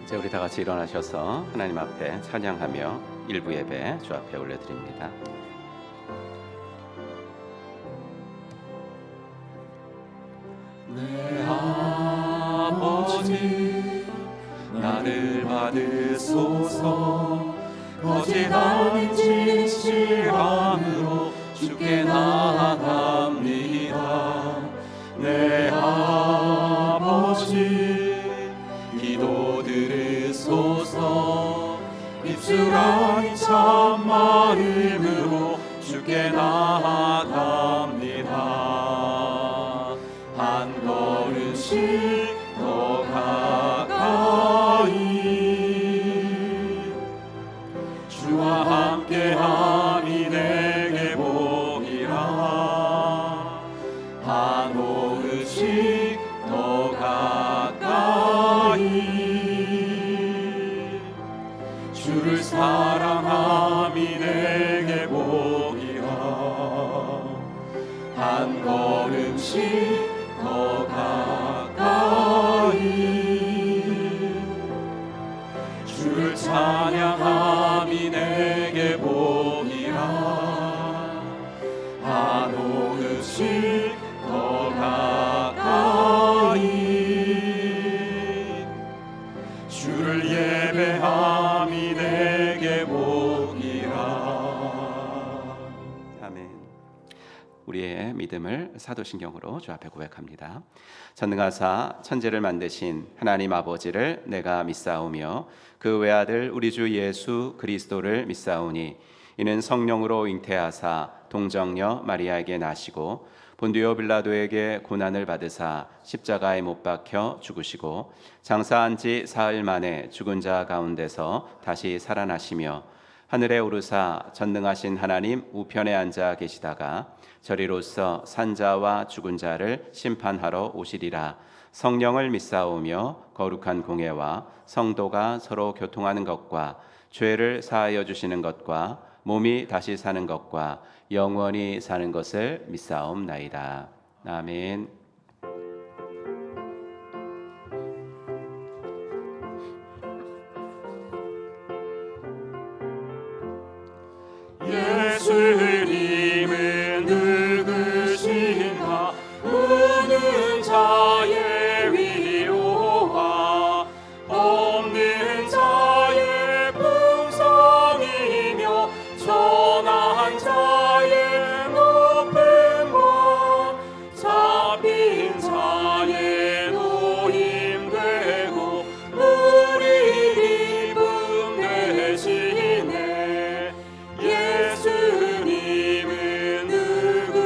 이제 우리 다 같이 일어나셔서 하나님 앞에 찬양하며 일부 예배 주 앞에 올려드립니다. 내 아버지 나를 받으소서. 거짓 아닌 진실함으로 주께 나아갑니다. 내 아버지 기도 들으소서. 입술 아닌 참마음으로 주께 나아갑니다. 한 걸음씩 더 가까이 주와 함께함이 내게 보이라. 한 걸음씩 더 가까이 주를 사랑함이 내게 보이라. 한 걸음씩 더 가까이 주를 찬양함이 내게 보이라. 한 걸음씩 더 가까이 주를 예배함이 내게 보이라. 아멘. 우리의 믿음을 사도신경으로 주 앞에 고백합니다. 전능하사 천지를 만드신 하나님 아버지를 내가 믿사오며 그 외아들 우리 주 예수 그리스도를 믿사오니 이는 성령으로 잉태하사 동정녀 마리아에게 나시고 본디오 빌라도에게 고난을 받으사 십자가에 못 박혀 죽으시고 장사한 지 사흘 만에 죽은 자 가운데서 다시 살아나시며 하늘에 오르사 전능하신 하나님 우편에 앉아 계시다가 저리로서 산자와 죽은 자를 심판하러 오시리라. 성령을 믿사오며 거룩한 공예와 성도가 서로 교통하는 것과 죄를 사하여 주시는 것과 몸이 다시 사는 것과 영원히 사는 것을 믿사옵나이다. 아멘. 예수님은 누구신가? 우는 자의 위로와 없는 자의 풍성이며 천한 자의 높음과 잡힌 자의 노임되고 우리 기쁨 되시네. 예수님은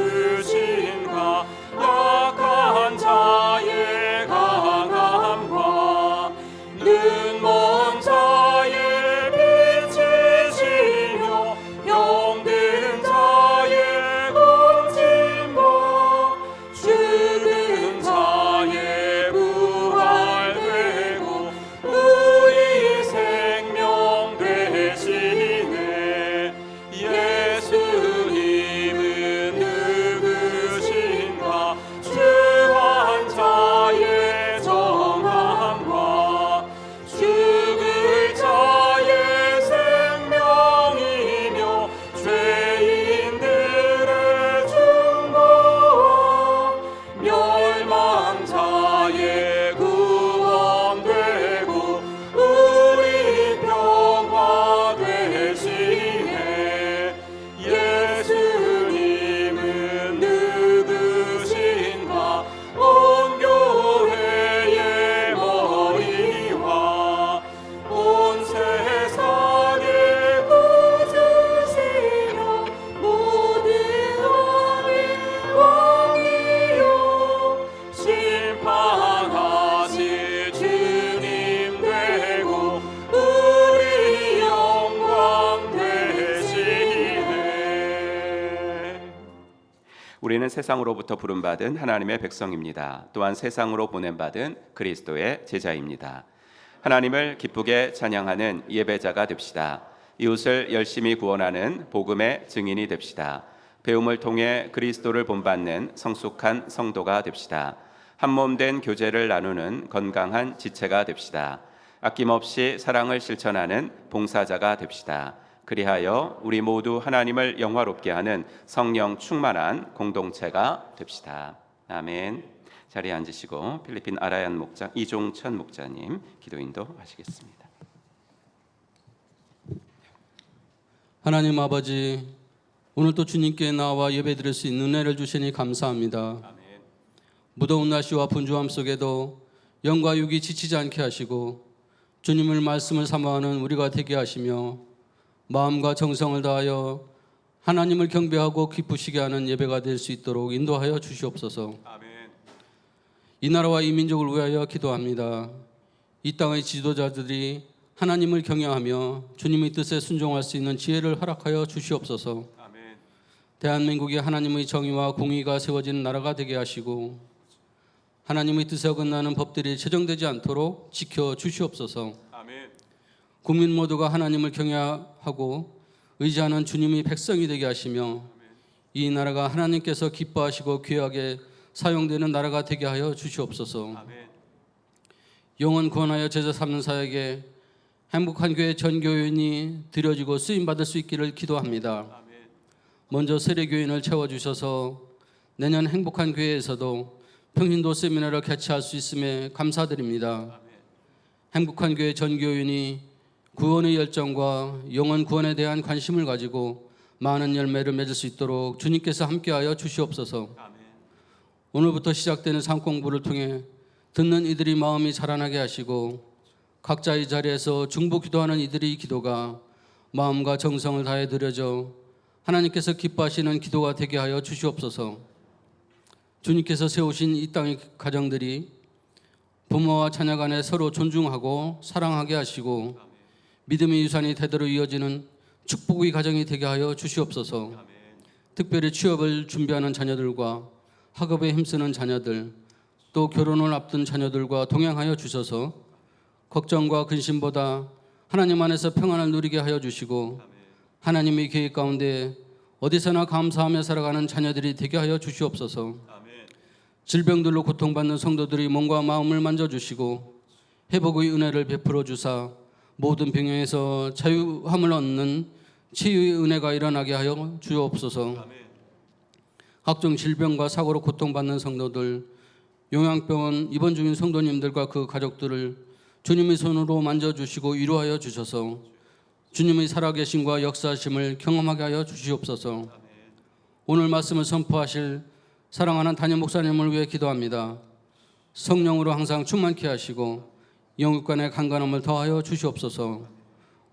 누구신가? 악한 자의 강함과 눈먼 자의 빛이시며 병든 자의 고침과 죽은 자의 부활되고 우리 생명 되시네. 예수님은 누구신가? 주한 자의 정함과 죽을 자의 생명이며 죄인들의 중보와 멸망 자의 구원되고 우리 평화 되시네. 예수님은 누구신가? 온 교회의 머리와 온 세상의 구주시며 모든 왕의 왕이요 심판하실 주님 되고 우리 영광 되시네. 우리는 세상으로부터 부름받은 하나님의 백성입니다. 또한 세상으로 보냄받은 그리스도의 제자입니다. 하나님을 기쁘게 찬양하는 예배자가 됩시다. 이웃을 열심히 구원하는 복음의 증인이 됩시다. 배움을 통해 그리스도를 본받는 성숙한 성도가 됩시다. 한몸된 교제를 나누는 건강한 지체가 됩시다. 아낌없이 사랑을 실천하는 봉사자가 됩시다. 그리하여 우리 모두 하나님을 영화롭게 하는 성령 충만한 공동체가 됩시다. 아멘. 자리에 앉으시고 필리핀 아라얀 목장 이종천 목자님 기도 인도하시겠습니다. 하나님 아버지, 오늘도 주님께 나와 예배드릴 수 있는 은혜를 주시니 감사합니다. 아멘. 무더운 날씨와 분주함 속에도 영과 육이 지치지 않게 하시고 주님을 말씀을 사모하는 우리가 되게 하시며 마음과 정성을 다하여 하나님을 경배하고 기쁘시게 하는 예배가 될 수 있도록 인도하여 주시옵소서. 아멘. 이 나라와 이 민족을 위하여 기도합니다. 이 땅의 지도자들이 하나님을 경외하며 주님의 뜻에 순종할 수 있는 지혜를 허락하여 주시옵소서. 아멘. 대한민국이 하나님의 정의와 공의가 세워지는 나라가 되게 하시고 하나님의 뜻에 어긋나는 법들이 제정되지 않도록 지켜 주시옵소서. 아멘. 국민 모두가 하나님을 경외하고 의지하는 주님의 백성이 되게 하시며 이 나라가 하나님께서 기뻐하시고 귀하게 사용되는 나라가 되게 하여 주시옵소서. 아멘. 영혼 구원하여 제자 삼는 사역에 행복한 교회 전 교인이 드려지고 쓰임 받을 수 있기를 기도합니다. 아멘. 먼저 세례 교인을 채워 주셔서 내년 행복한 교회에서도 평신도 세미나를 개최할 수 있음에 감사드립니다. 아멘. 행복한 교회 전 교인이 구원의 열정과 영혼 구원에 대한 관심을 가지고 많은 열매를 맺을 수 있도록 주님께서 함께하여 주시옵소서. 아멘. 오늘부터 시작되는 삶 공부를 통해 듣는 이들이 마음이 자라나게 하시고 각자의 자리에서 중보 기도하는 이들의 기도가 마음과 정성을 다해 드려져 하나님께서 기뻐하시는 기도가 되게 하여 주시옵소서. 주님께서 세우신 이 땅의 가정들이 부모와 자녀 간에 서로 존중하고 사랑하게 하시고 믿음의 유산이 대대로 이어지는 축복의 가정이 되게 하여 주시옵소서. 특별히 취업을 준비하는 자녀들과 학업에 힘쓰는 자녀들, 또 결혼을 앞둔 자녀들과 동행하여 주셔서 걱정과 근심보다 하나님 안에서 평안을 누리게 하여 주시고 하나님의 계획 가운데 어디서나 감사하며 살아가는 자녀들이 되게 하여 주시옵소서. 질병들로 고통받는 성도들이 몸과 마음을 만져주시고 회복의 은혜를 베풀어 주사 모든 병에서 자유함을 얻는 치유의 은혜가 일어나게 하여 주옵소서. 각종 질병과 사고로 고통받는 성도들, 요양병원 입원 중인 성도님들과 그 가족들을 주님의 손으로 만져주시고 위로하여 주셔서 주님의 살아계심과 역사하심을 경험하게 하여 주시옵소서. 오늘 말씀을 선포하실 사랑하는 담임 목사님을 위해 기도합니다. 성령으로 항상 충만케 하시고 영육간의 강건함을 더하여 주시옵소서.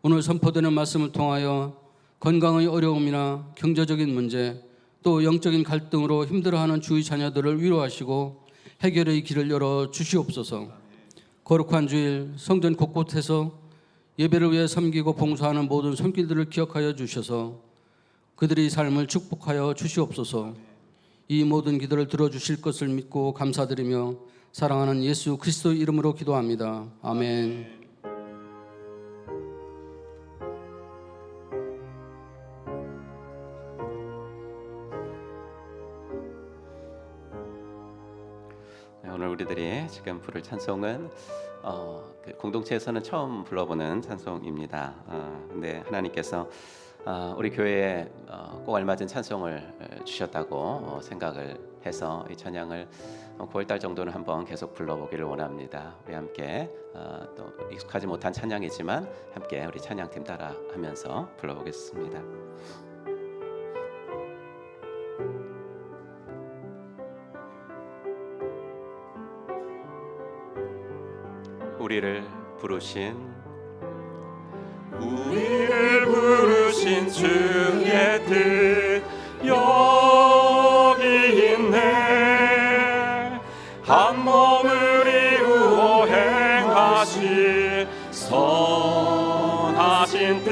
오늘 선포되는 말씀을 통하여 건강의 어려움이나 경제적인 문제 또 영적인 갈등으로 힘들어하는 주의 자녀들을 위로하시고 해결의 길을 열어 주시옵소서. 거룩한 주일 성전 곳곳에서 예배를 위해 섬기고 봉사하는 모든 손길들을 기억하여 주셔서 그들의 삶을 축복하여 주시옵소서. 이 모든 기도를 들어주실 것을 믿고 감사드리며 사랑하는 예수 그리스도 이름으로 기도합니다. 아멘. 오늘 우리들이 지금 부를 찬송은 그 공동체에서는 처음 불러보는 찬송입니다. 근데 하나님께서 우리 교회에 꼭 알맞은 찬송을 주셨다고 생각을 해서 이 찬양을 9월달 정도는 한번 계속 불러보기를 원합니다. 우리 함께 또 익숙하지 못한 찬양이지만 함께 우리 찬양팀 따라하면서 불러보겠습니다. 우리를 부르신 주의 뜻 여기 있네. 한 몸을 이루어 행하실 선하신 뜻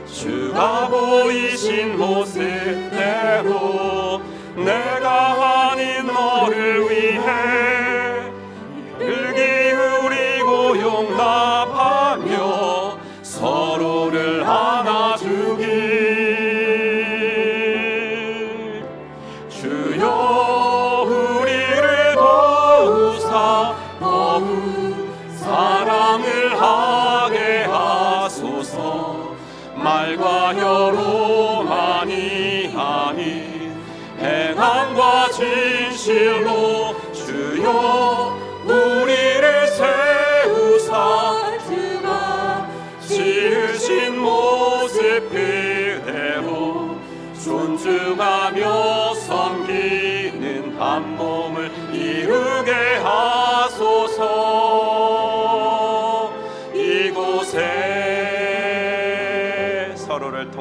주가 보이신 모습대로 내가 아닌 너를 위해 용납하며 서로를 안아주 존중하며 섬기는 한 몸을 이루게 하소서. 이곳에 서로를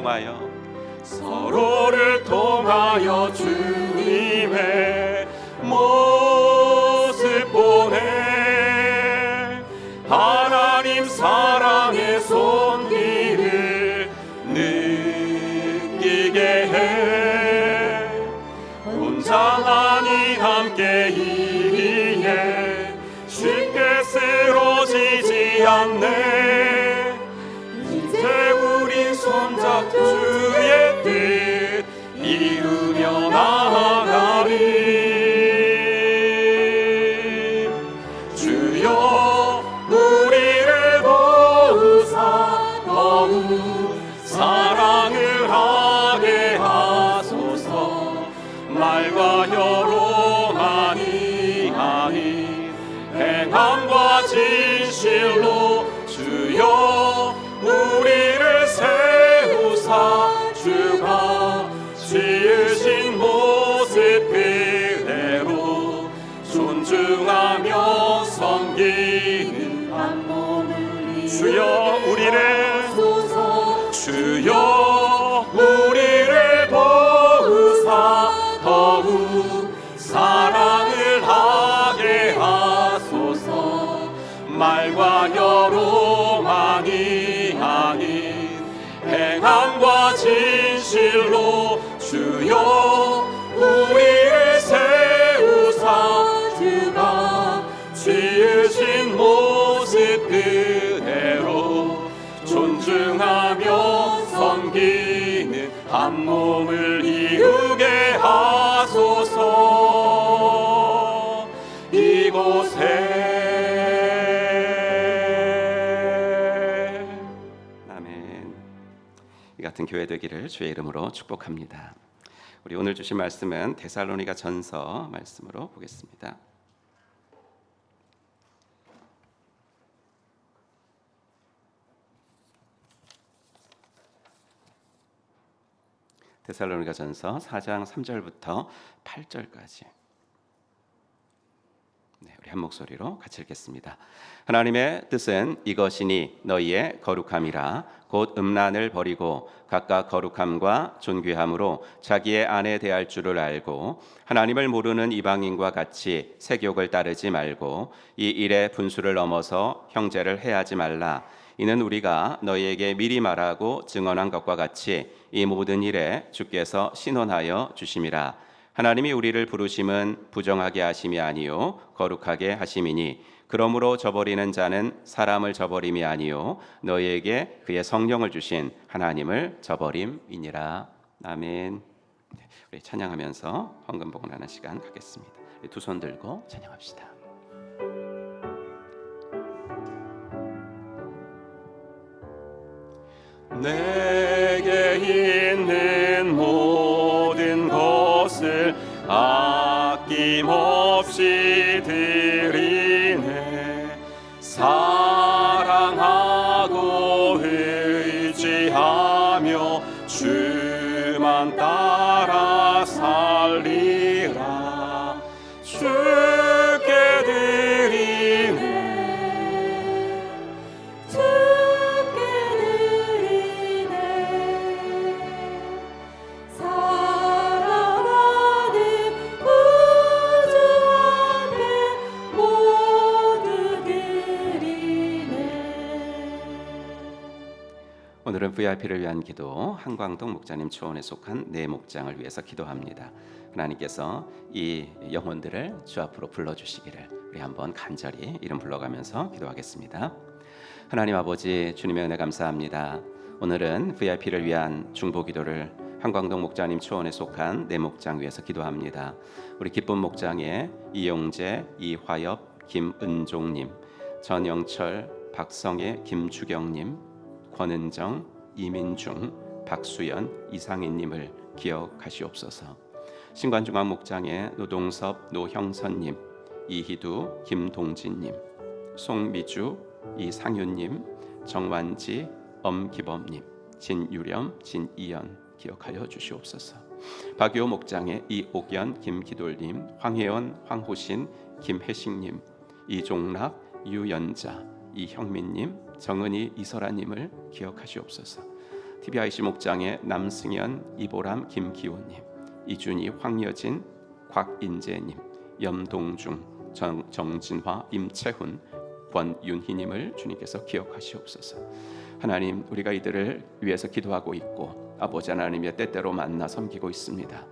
통하여 주님의 모습 보내 하나님 사랑의 손길을 느끼게 해. 혼자 아닌 함께이기에 쉽게 쓰러지지 않네. 이제 우리 손잡 주의 뜻 이루며 나아가리. 주여 우리를 도우사 더욱 사랑을 하게 하소서. 말과 혀로만이 아닌 행함과 진실로 주여 우리를 세우사 주가 지으신 모습 그대로 존중하며 섬기는 한 몸을 주여 우리를 도우사 더욱 사랑을 하게 하소서. 말과 혀로만이 아닌 행함과 진실로 주여 우리를 세우사 주가 지으신 모습 그대로 존중하며 섬기는 한 몸을 이루게 하소서. 이곳에 이 같은 교회 되기를 주의 이름으로 축복합니다. 우리 오늘 주신 말씀은 데살로니가 전서 말씀으로 보겠습니다. 데살로니가 전서 4장 3절부터 8절까지 우리 한 목소리로 같이 읽겠습니다. 하나님의 뜻은 이것이니 너희의 거룩함이라. 곧 음란을 버리고 각각 거룩함과 존귀함으로 자기의 아내 대할 줄을 알고 하나님을 모르는 이방인과 같이 세욕을 따르지 말고 이 일의 분수를 넘어서 형제를 해하지 말라. 이는 우리가 너희에게 미리 말하고 증언한 것과 같이 이 모든 일에 주께서 신원하여 주심이라. 하나님이 우리를 부르심은 부정하게 하심이 아니요 거룩하게 하심이니 그러므로 저버리는 자는 사람을 저버림이 아니요 너희에게 그의 성령을 주신 하나님을 저버림이니라. 아멘. 우리 찬양하면서 헌금 봉헌하는 시간 갖겠습니다. 두 손 들고 찬양합시다. 내게 있는 모든 것을 아낌없이 드리네. 사랑하고 의지하며 주만 따라 살리라. 주께 드리네. 오늘은 VIP를 위한 기도, 한광동 목자님 초원에 속한 네 목장을 위해서 기도합니다. 하나님께서 이 영혼들을 주 앞으로 불러주시기를 우리 한번 간절히 이름 불러가면서 기도하겠습니다. 하나님 아버지, 주님의 은혜 감사합니다. 오늘은 VIP를 위한 중보 기도를 한광동 목자님 초원에 속한 네 목장 위해서 기도합니다. 우리 기쁨 목장의 이용재, 이화엽, 김은종님, 전영철, 박성애, 김주경님, 권은정, 이민중, 박수연, 이상희님을 기억하시옵소서. 신관중앙목장의 노동섭, 노형선님, 이희두, 김동진님, 송미주, 이상윤님, 정완지, 엄기범님, 진유렴, 진이연 기억하여 주시옵소서. 박유호 목장의 이옥연, 김기돌님, 황혜원, 황호신, 김혜식님, 이종락, 유연자, 이형민님, 정은희, 이설아님을 기억하시옵소서. TBIC 목장의 남승현, 이보람, 김기호님, 이준희, 황여진, 곽인재님, 염동중, 정진화, 임채훈, 권윤희님을 주님께서 기억하시옵소서. 하나님, 우리가 이들을 위해서 기도하고 있고 아버지 하나님의 때때로 만나 섬기고 있습니다.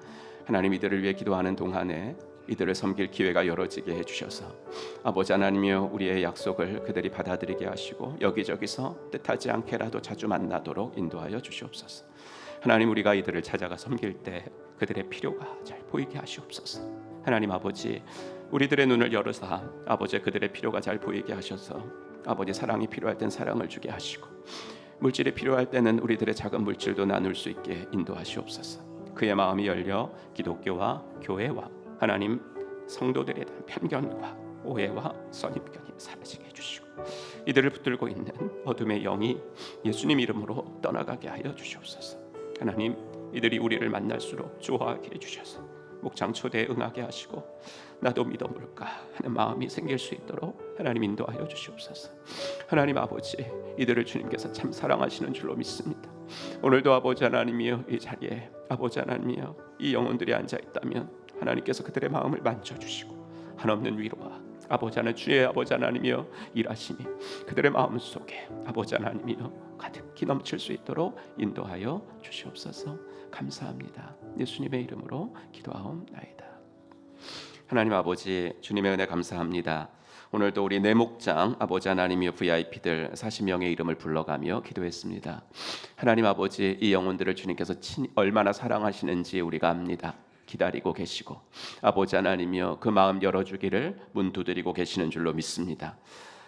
하나님, 이들을 위해 기도하는 동안에 이들을 섬길 기회가 열어지게 해주셔서 아버지 하나님이여 우리의 약속을 그들이 받아들이게 하시고 여기저기서 뜻하지 않게라도 자주 만나도록 인도하여 주시옵소서. 하나님, 우리가 이들을 찾아가 섬길 때 그들의 필요가 잘 보이게 하시옵소서. 하나님 아버지, 우리들의 눈을 열어서 아버지 그들의 필요가 잘 보이게 하셔서 아버지 사랑이 필요할 땐 사랑을 주게 하시고 물질이 필요할 때는 우리들의 작은 물질도 나눌 수 있게 인도하시옵소서. 그의 마음이 열려 기독교와 교회와 하나님 성도들에 대한 편견과 오해와 선입견이 사라지게 해주시고 이들을 붙들고 있는 어둠의 영이 예수님 이름으로 떠나가게 하여 주시옵소서. 하나님, 이들이 우리를 만날수록 좋아하게 해주셔서 목장 초대에 응하게 하시고 나도 믿어볼까 하는 마음이 생길 수 있도록 하나님 인도하여 주시옵소서. 하나님 아버지, 이들을 주님께서 참 사랑하시는 줄로 믿습니다. 오늘도 아버지 하나님이여 이 자리에 아버지 하나님이여 이 영혼들이 앉아있다면 하나님께서 그들의 마음을 만져주시고 한없는 위로와 아버지 하나님 주의 아버지 하나님이여 일하심이 그들의 마음 속에 아버지 하나님이여 가득히 넘칠 수 있도록 인도하여 주시옵소서. 감사합니다. 예수님의 이름으로 기도하옵나이다. 하나님 아버지, 주님의 은혜 감사합니다. 오늘도 우리 내 목장 아버지 하나님이여 VIP들 40명의 이름을 불러가며 기도했습니다. 하나님 아버지, 이 영혼들을 주님께서 얼마나 사랑하시는지 우리가 압니다. 기다리고 계시고 아버지 하나님이여 그 마음 열어주기를 문 두드리고 계시는 줄로 믿습니다.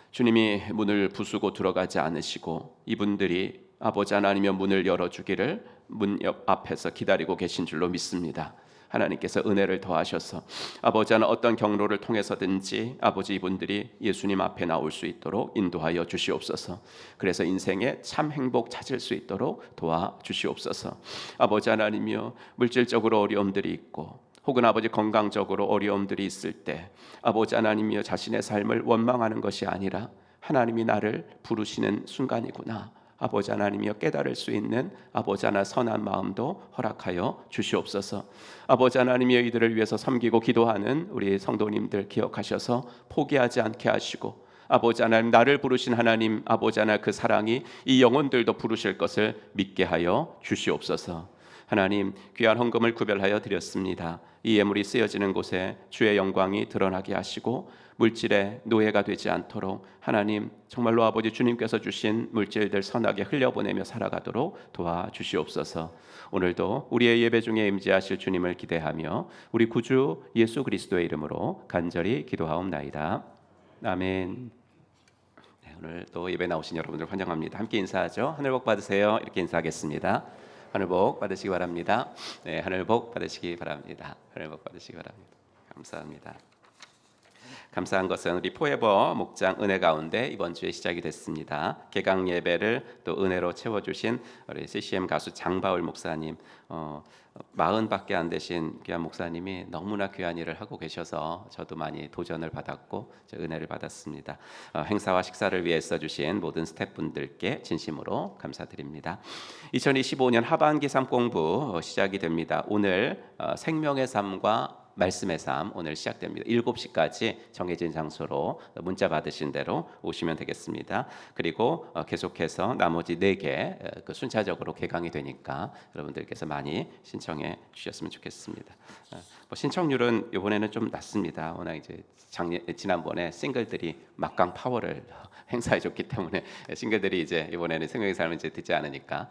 주님이 문을 부수고 들어가지 않으시고 이분들이 아버지 하나님이여 문을 열어주기를 문 옆 앞에서 기다리고 계신 줄로 믿습니다. 하나님께서 은혜를 더하셔서 아버지 하나님 어떤 경로를 통해서든지 아버지 이분들이 예수님 앞에 나올 수 있도록 인도하여 주시옵소서. 그래서 인생에 참 행복 찾을 수 있도록 도와주시옵소서. 아버지 하나님이여 물질적으로 어려움들이 있고 혹은 아버지 건강적으로 어려움들이 있을 때 아버지 하나님이여 자신의 삶을 원망하는 것이 아니라 하나님이 나를 부르시는 순간이구나 아버지 하나님이여 깨달을 수 있는 아버지 하나 선한 마음도 허락하여 주시옵소서. 아버지 하나님이여 이들을 위해서 섬기고 기도하는 우리 성도님들 기억하셔서 포기하지 않게 하시고 아버지 하나님 나를 부르신 하나님 아버지 하나 그 사랑이 이 영혼들도 부르실 것을 믿게 하여 주시옵소서. 하나님 귀한 헌금을 구별하여 드렸습니다. 이 예물이 쓰여지는 곳에 주의 영광이 드러나게 하시고 물질의 노예가 되지 않도록 하나님 정말로 아버지 주님께서 주신 물질들 선하게 흘려보내며 살아가도록 도와주시옵소서. 오늘도 우리의 예배 중에 임재하실 주님을 기대하며 우리 구주 예수 그리스도의 이름으로 간절히 기도하옵나이다. 아멘. 네, 오늘 또 예배 나오신 여러분들 환영합니다. 함께 인사하죠. 하늘 복 받으세요. 이렇게 인사하겠습니다. 하늘 복 받으시기 바랍니다. 네, 하늘 복 받으시기 바랍니다. 하늘 복 받으시기 바랍니다. 감사합니다. 감사한 것은 우리 포에버 목장 은혜 가운데 이번 주에 시작이 됐습니다. 개강 예배를 또 은혜로 채워주신 우리 CCM 가수 장바울 목사님, 40밖에 안 되신 귀한 목사님이 너무나 귀한 일을 하고 계셔서 저도 많이 도전을 받았고 은혜를 받았습니다. 행사와 식사를 위해 써주신 모든 스태프분들께 진심으로 감사드립니다. 2025년 하반기 삶 공부 시작이 됩니다. 오늘 생명의 삶과 말씀의 삶 오늘 시작됩니다. 7시까지 정해진 장소로 문자 받으신 대로 오시면 되겠습니다. 그리고 계속해서 나머지 4개 순차적으로 개강이 되니까 여러분들께서 많이 신청해 주셨으면 좋겠습니다. 신청률은 이번에는 좀 낮습니다. 워낙 이제 지난번에 싱글들이 막강 파워를 행사해줬기 때문에 싱글들이 이제 이번에는 생명의 삶을 이제 듣지 않으니까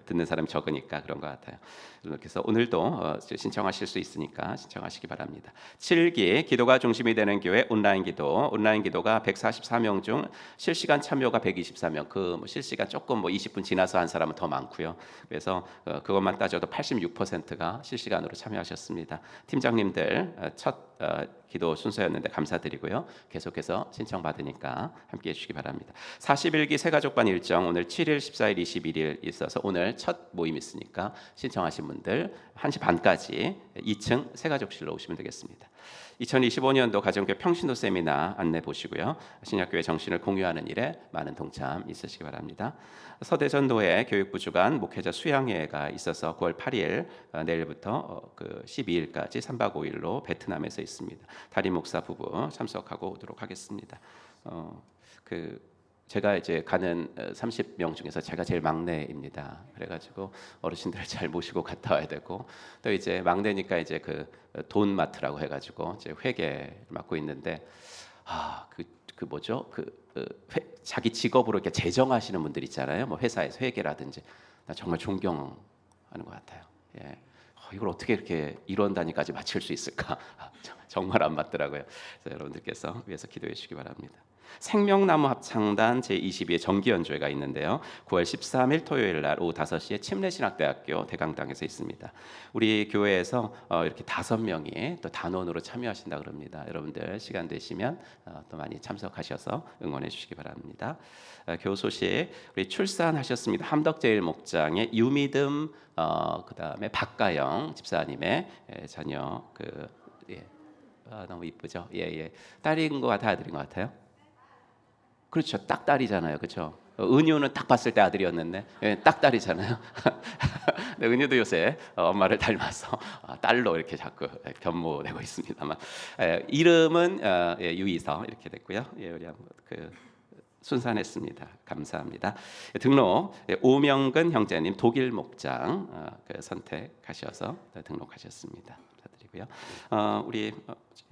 듣는 사람이 적으니까 그런 것 같아요. 그래서 오늘도 신청하실 수 있으니까 신청하시기 바랍니다. 7기 기도가 중심이 되는 교회 온라인 기도가 144명 중 실시간 참여가 124명. 그 실시간 조금 20분 지나서 한 사람은 더 많고요. 그래서 그것만 따져도 86%가 실시간으로 참여하셨습니다. 팀장님들 첫 기도 순서였는데 감사드리고요. 계속해서 신청받으니까 함께해 주시기 바랍니다. 41기 새가족반 일정 오늘 7일, 14일, 21일 있어서 오늘 첫 모임 있으니까 신청하신 분들 1시 반까지 2층 새가족실로 오시면 되겠습니다. 2025년도 가정교회 평신도 세미나 안내 보시고요. 신약교회 정신을 공유하는 일에 많은 동참 있으시기 바랍니다. 서대전도회 교육부 주관 목회자 수양회가 있어서 9월 8일 내일부터 그 12일까지 3박 5일로 베트남에서 있습니다. 다리 목사 부부 참석하고 오도록 하겠습니다. 제가 이제 가는 30명 중에서 제가 제일 막내입니다. 그래가지고 어르신들을 잘 모시고 갔다 와야 되고 또 이제 막내니까 이제 그 돈 마트라고 해가지고 이제 회계 맡고 있는데 자기 직업으로 이렇게 재정하시는 분들 있잖아요. 뭐 회사에서 회계라든지 나 정말 존경하는 것 같아요. 예. 이걸 어떻게 이렇게 이런 단위까지 맞출 수 있을까? 정말 안 맞더라고요. 그래서 여러분들께서 위해서 기도해 주시기 바랍니다. 생명나무 합창단 제22회 정기 연주회가 있는데요. 9월 13일 토요일 날 오후 5시에 침례신학대학교 대강당에서 있습니다. 우리 교회에서 이렇게 5명이 또 단원으로 참여하신다 그럽니다. 여러분들 시간 되시면 또 많이 참석하셔서 응원해 주시기 바랍니다. 교우 소식 우리 출산하셨습니다. 함덕제일 목장의 유미듬 그다음에 박가영 집사님의 자녀 너무 이쁘죠? 예. 딸인 것 같아요, 아들인 것 같아요? 그렇죠, 딱 딸이잖아요, 그렇죠? 은유는 딱 봤을 때 아들이었는데 딱 딸이잖아요. 네, 은유도 요새 엄마를 닮아서 딸로 이렇게 자꾸 변모되고 있습니다만 이름은 유이서 이렇게 됐고요. 우리 한번 순산했습니다. 감사합니다. 등록 오명근 형제님 독일 목장 선택하셔서 등록하셨습니다. 감사드리고요. 우리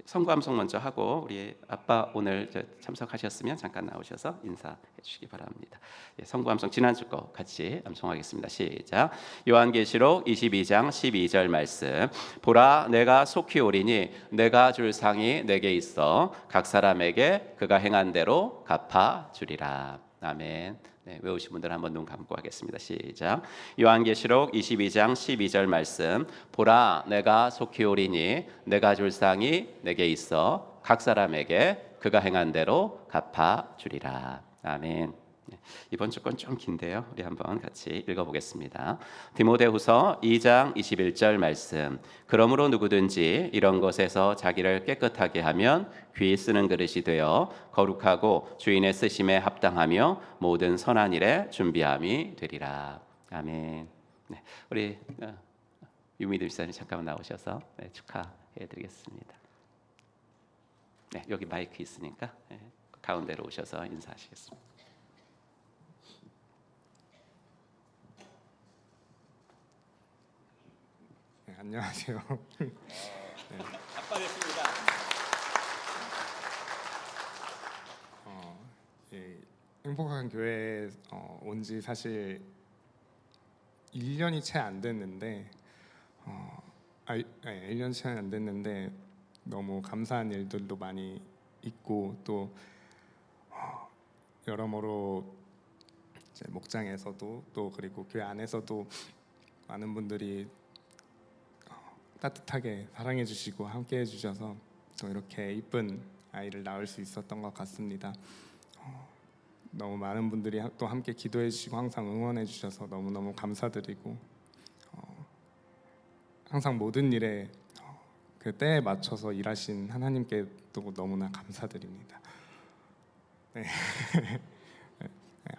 성구암송 먼저 하고 우리 아빠 오늘 참석하셨으면 잠깐 나오셔서 인사해 주시기 바랍니다. 성구암송 지난주 거 같이 암송하겠습니다. 시작. 요한계시록 22장 12절 말씀. 보라 내가 속히 오리니 내가 줄 상이 내게 있어 각 사람에게 그가 행한 대로 갚아 주리라. 아멘. 네, 외우신 분들 한번 눈 감고 하겠습니다. 시작. 요한계시록 22장 12절 말씀. 보라 내가 속히 오리니 내가 줄 상이 내게 있어 각 사람에게 그가 행한 대로 갚아 주리라. 아멘. 이번 주 건 좀 긴데요. 우리 한번 같이 읽어보겠습니다. 디모데후서 2장 21절 말씀. 그러므로 누구든지 이런 것에서 자기를 깨끗하게 하면 귀 쓰는 그릇이 되어 거룩하고 주인의 쓰심에 합당하며 모든 선한 일에 준비함이 되리라. 아멘. 네, 우리 유미들 집사님 잠깐만 나오셔서 축하해드리겠습니다. 네, 여기 마이크 있으니까 가운데로 오셔서 인사하시겠습니다. 네, 안녕하세요. 아빠 됐습니다. 행복한 교회에 온 지 사실 1년이 채 안 됐는데 1년 채 안 됐는데 너무 감사한 일들도 많이 있고 또 여러모로 이제 목장에서도 또 그리고 교회 안에서도 많은 분들이 따뜻하게 사랑해 주시고 함께 해주셔서 또 이렇게 이쁜 아이를 낳을 수 있었던 것 같습니다. 너무 많은 분들이 또 함께 기도해 주시고 항상 응원해 주셔서 너무너무 감사드리고 항상 모든 일에 그 때에 맞춰서 일하신 하나님께 또 너무나 감사드립니다. 네.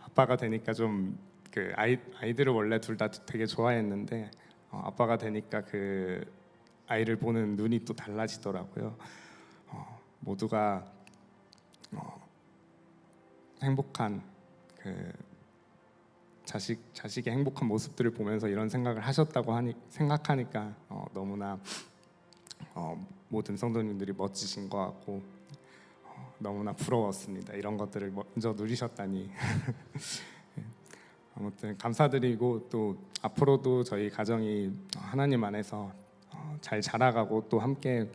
아빠가 되니까 좀 그 아이들을 원래 둘 다 되게 좋아했는데 아빠가 되니까 그 아이를 보는 눈이 또 달라지더라고요. 모두가 행복한 그 자식의 행복한 모습들을 보면서 이런 생각을 하셨다고 생각하니까 너무나 모든 성도님들이 멋지신 것 같고 너무나 부러웠습니다. 이런 것들을 먼저 누리셨다니. 아무튼 감사드리고 또 앞으로도 저희 가정이 하나님 안에서 잘 자라가고 또 함께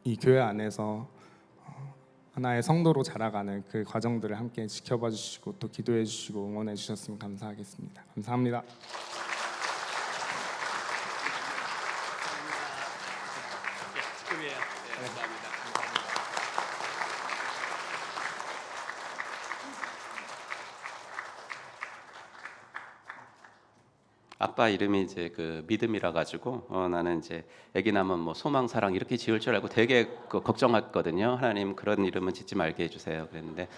이 교회 안에서 하나의 성도로 자라가는 그 과정들을 함께 지켜봐 주시고 또 기도해 주시고 응원해 주셨으면 감사하겠습니다. 감사합니다. 지금이에요. 아빠 이름이 이제 그 믿음이라 가지고 나는 이제 아기 낳으면 뭐 소망 사랑 이렇게 지을 줄 알고 되게 걱정했거든요. 하나님 그런 이름은 짓지 말게 해주세요. 그랬는데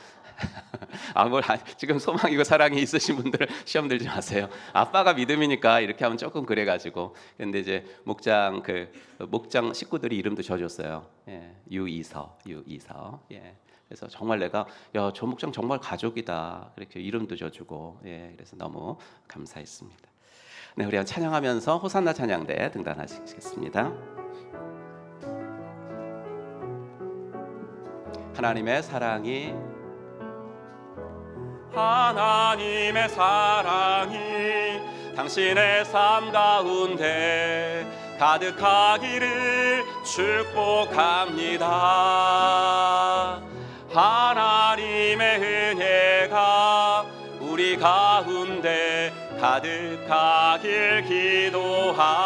지금 소망이고 사랑이 있으신 분들 시험 들지 마세요. 아빠가 믿음이니까 이렇게 하면 조금 그래가지고. 근데 이제 목장 식구들이 이름도 지어줬어요. 예, 유이서. 예. 그래서 정말 내가 저 목장 정말 가족이다. 이렇게 이름도 줘주고, 예, 그래서 너무 감사했습니다. 네, 우리 찬양하면서 호산나 찬양대 등단하시겠습니다. 하나님의 사랑이 당신의 삶 가운데 가득하기를 축복합니다. 하나님의 은혜가 우리 가운데 가득하길 기도합니다.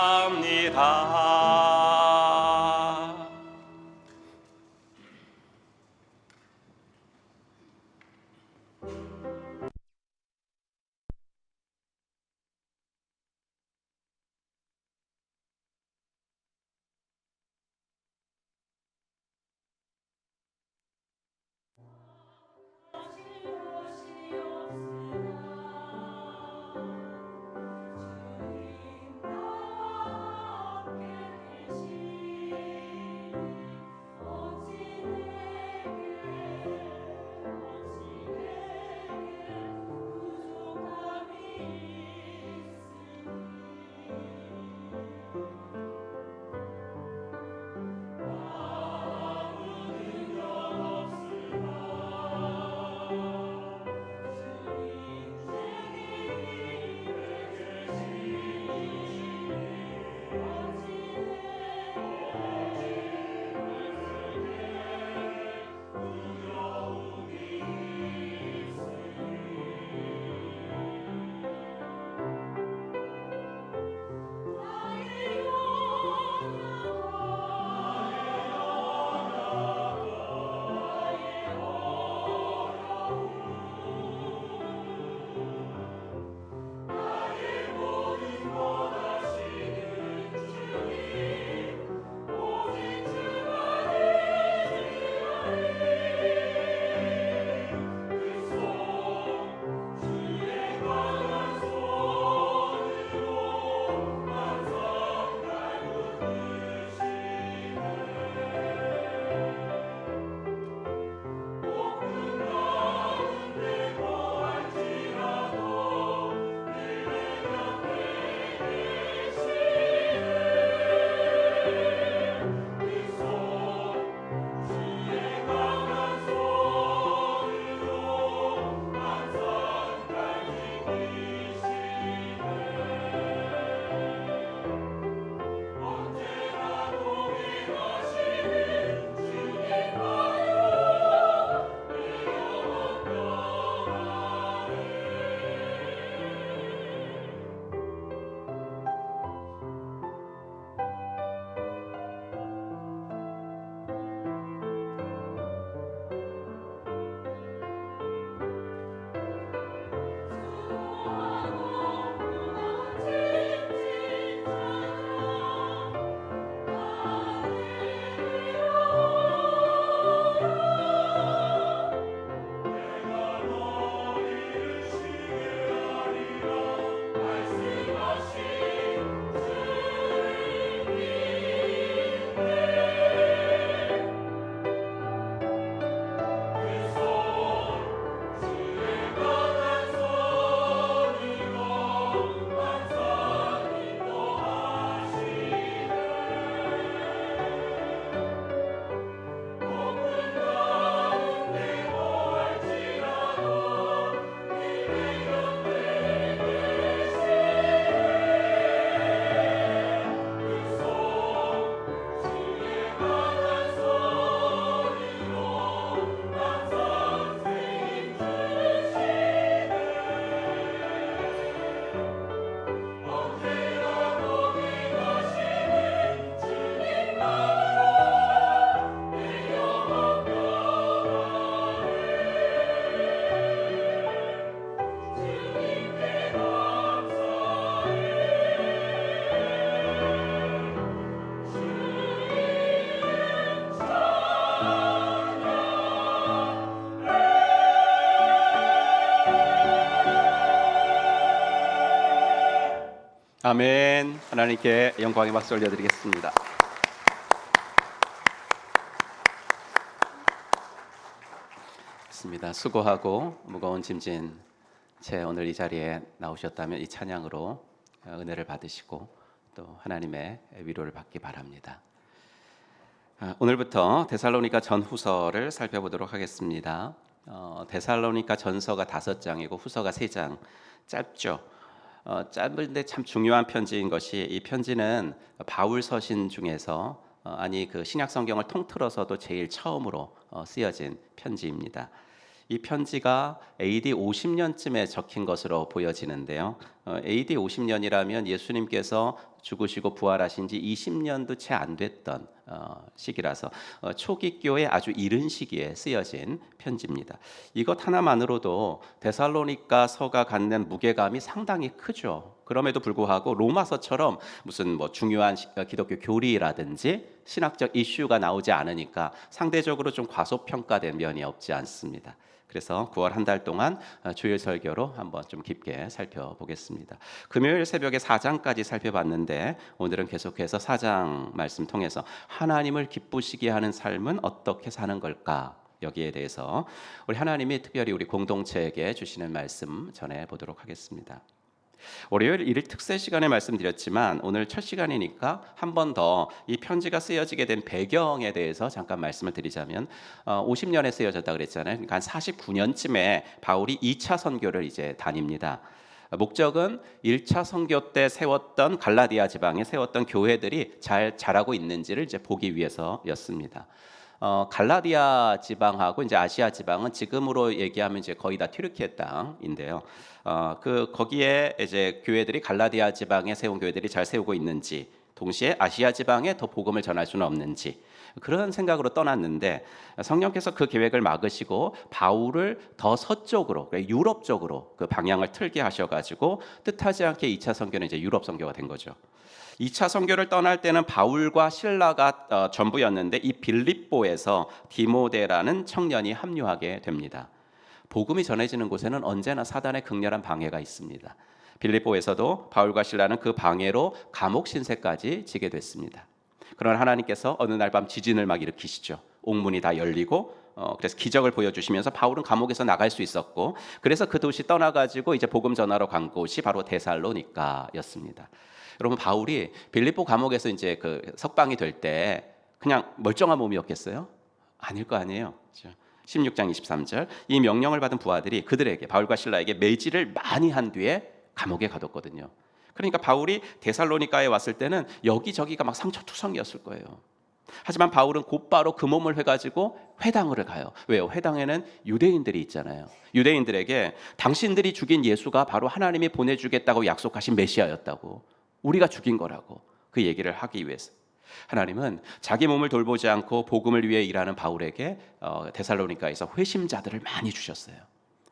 아멘. 하나님께 영광의 박수 올려드리겠습니다. 좋습니다. 수고하고 무거운 짐진 채 오늘 이 자리에 나오셨다면 이 찬양으로 은혜를 받으시고 또 하나님의 위로를 받기 바랍니다. 오늘부터 데살로니가 전후서를 살펴보도록 하겠습니다. 데살로니가 전서가 5장이고 후서가 3장, 짧죠. 짧은데 참 중요한 편지인 것이, 이 편지는 바울 서신 중에서 그 신약 성경을 통틀어서도 제일 처음으로 쓰여진 편지입니다. 이 편지가 AD 50년쯤에 적힌 것으로 보여지는데요. AD 50년이라면 예수님께서 죽으시고 부활하신 지 20년도 채 안 됐던 시기라서 초기 교회 아주 이른 시기에 쓰여진 편지입니다. 이것 하나만으로도 데살로니가 서가 갖는 무게감이 상당히 크죠. 그럼에도 불구하고 로마서처럼 무슨 중요한 기독교 교리라든지 신학적 이슈가 나오지 않으니까 상대적으로 좀 과소평가된 면이 없지 않습니다. 그래서 9월 한 달 동안 주일 설교로 한번 좀 깊게 살펴보겠습니다. 금요일 새벽에 4장까지 살펴봤는데 오늘은 계속해서 4장 말씀 통해서 하나님을 기쁘시게 하는 삶은 어떻게 사는 걸까? 여기에 대해서 우리 하나님이 특별히 우리 공동체에게 주시는 말씀 전해보도록 하겠습니다. 월요일 일일 특세 시간에 말씀드렸지만 오늘 첫 시간이니까 한 번 더 이 편지가 쓰여지게 된 배경에 대해서 잠깐 말씀을 드리자면 50년에 쓰여졌다 그랬잖아요. 그러니까 한 49년쯤에 바울이 2차 선교를 이제 다닙니다. 목적은 1차 선교 때 세웠던 갈라디아 지방에 세웠던 교회들이 잘 자라고 있는지를 이제 보기 위해서였습니다. 갈라디아 지방하고 이제 아시아 지방은 지금으로 얘기하면 이제 거의 다 튀르키예 땅인데요. 거기에 이제 교회들이 갈라디아 지방에 세운 교회들이 잘 세우고 있는지, 동시에 아시아 지방에 더 복음을 전할 수는 없는지 그런 생각으로 떠났는데 성령께서 그 계획을 막으시고 바울을 더 서쪽으로, 유럽 쪽으로 그 방향을 틀게 하셔가지고 뜻하지 않게 2차 선교는 이제 유럽 선교가 된 거죠. 2차 선교를 떠날 때는 바울과 실라가 전부였는데 이 빌립보에서 디모데라는 청년이 합류하게 됩니다. 복음이 전해지는 곳에는 언제나 사단의 극렬한 방해가 있습니다. 빌립보에서도 바울과 실라는 그 방해로 감옥 신세까지 지게 됐습니다. 그러나 하나님께서 어느 날 밤 지진을 막 일으키시죠. 옥문이 다 열리고 그래서 기적을 보여주시면서 바울은 감옥에서 나갈 수 있었고, 그래서 그 도시 떠나가지고 이제 복음 전하러 간 곳이 바로 데살로니가였습니다. 여러분, 바울이 빌립보 감옥에서 이제 그 석방이 될 때 그냥 멀쩡한 몸이었겠어요? 아닐 거 아니에요. 그렇죠? 16장 23절, 이 명령을 받은 부하들이 그들에게, 바울과 실라에게 매질을 많이 한 뒤에 감옥에 가뒀거든요. 그러니까 바울이 데살로니가에 왔을 때는 여기저기가 막 상처투성이었을 거예요. 하지만 바울은 곧바로 그 몸을 해가지고 회당으로 가요. 왜요? 회당에는 유대인들이 있잖아요. 유대인들에게 당신들이 죽인 예수가 바로 하나님이 보내주겠다고 약속하신 메시아였다고, 우리가 죽인 거라고 그 얘기를 하기 위해서 하나님은 자기 몸을 돌보지 않고 복음을 위해 일하는 바울에게 데살로니가에서 회심자들을 많이 주셨어요.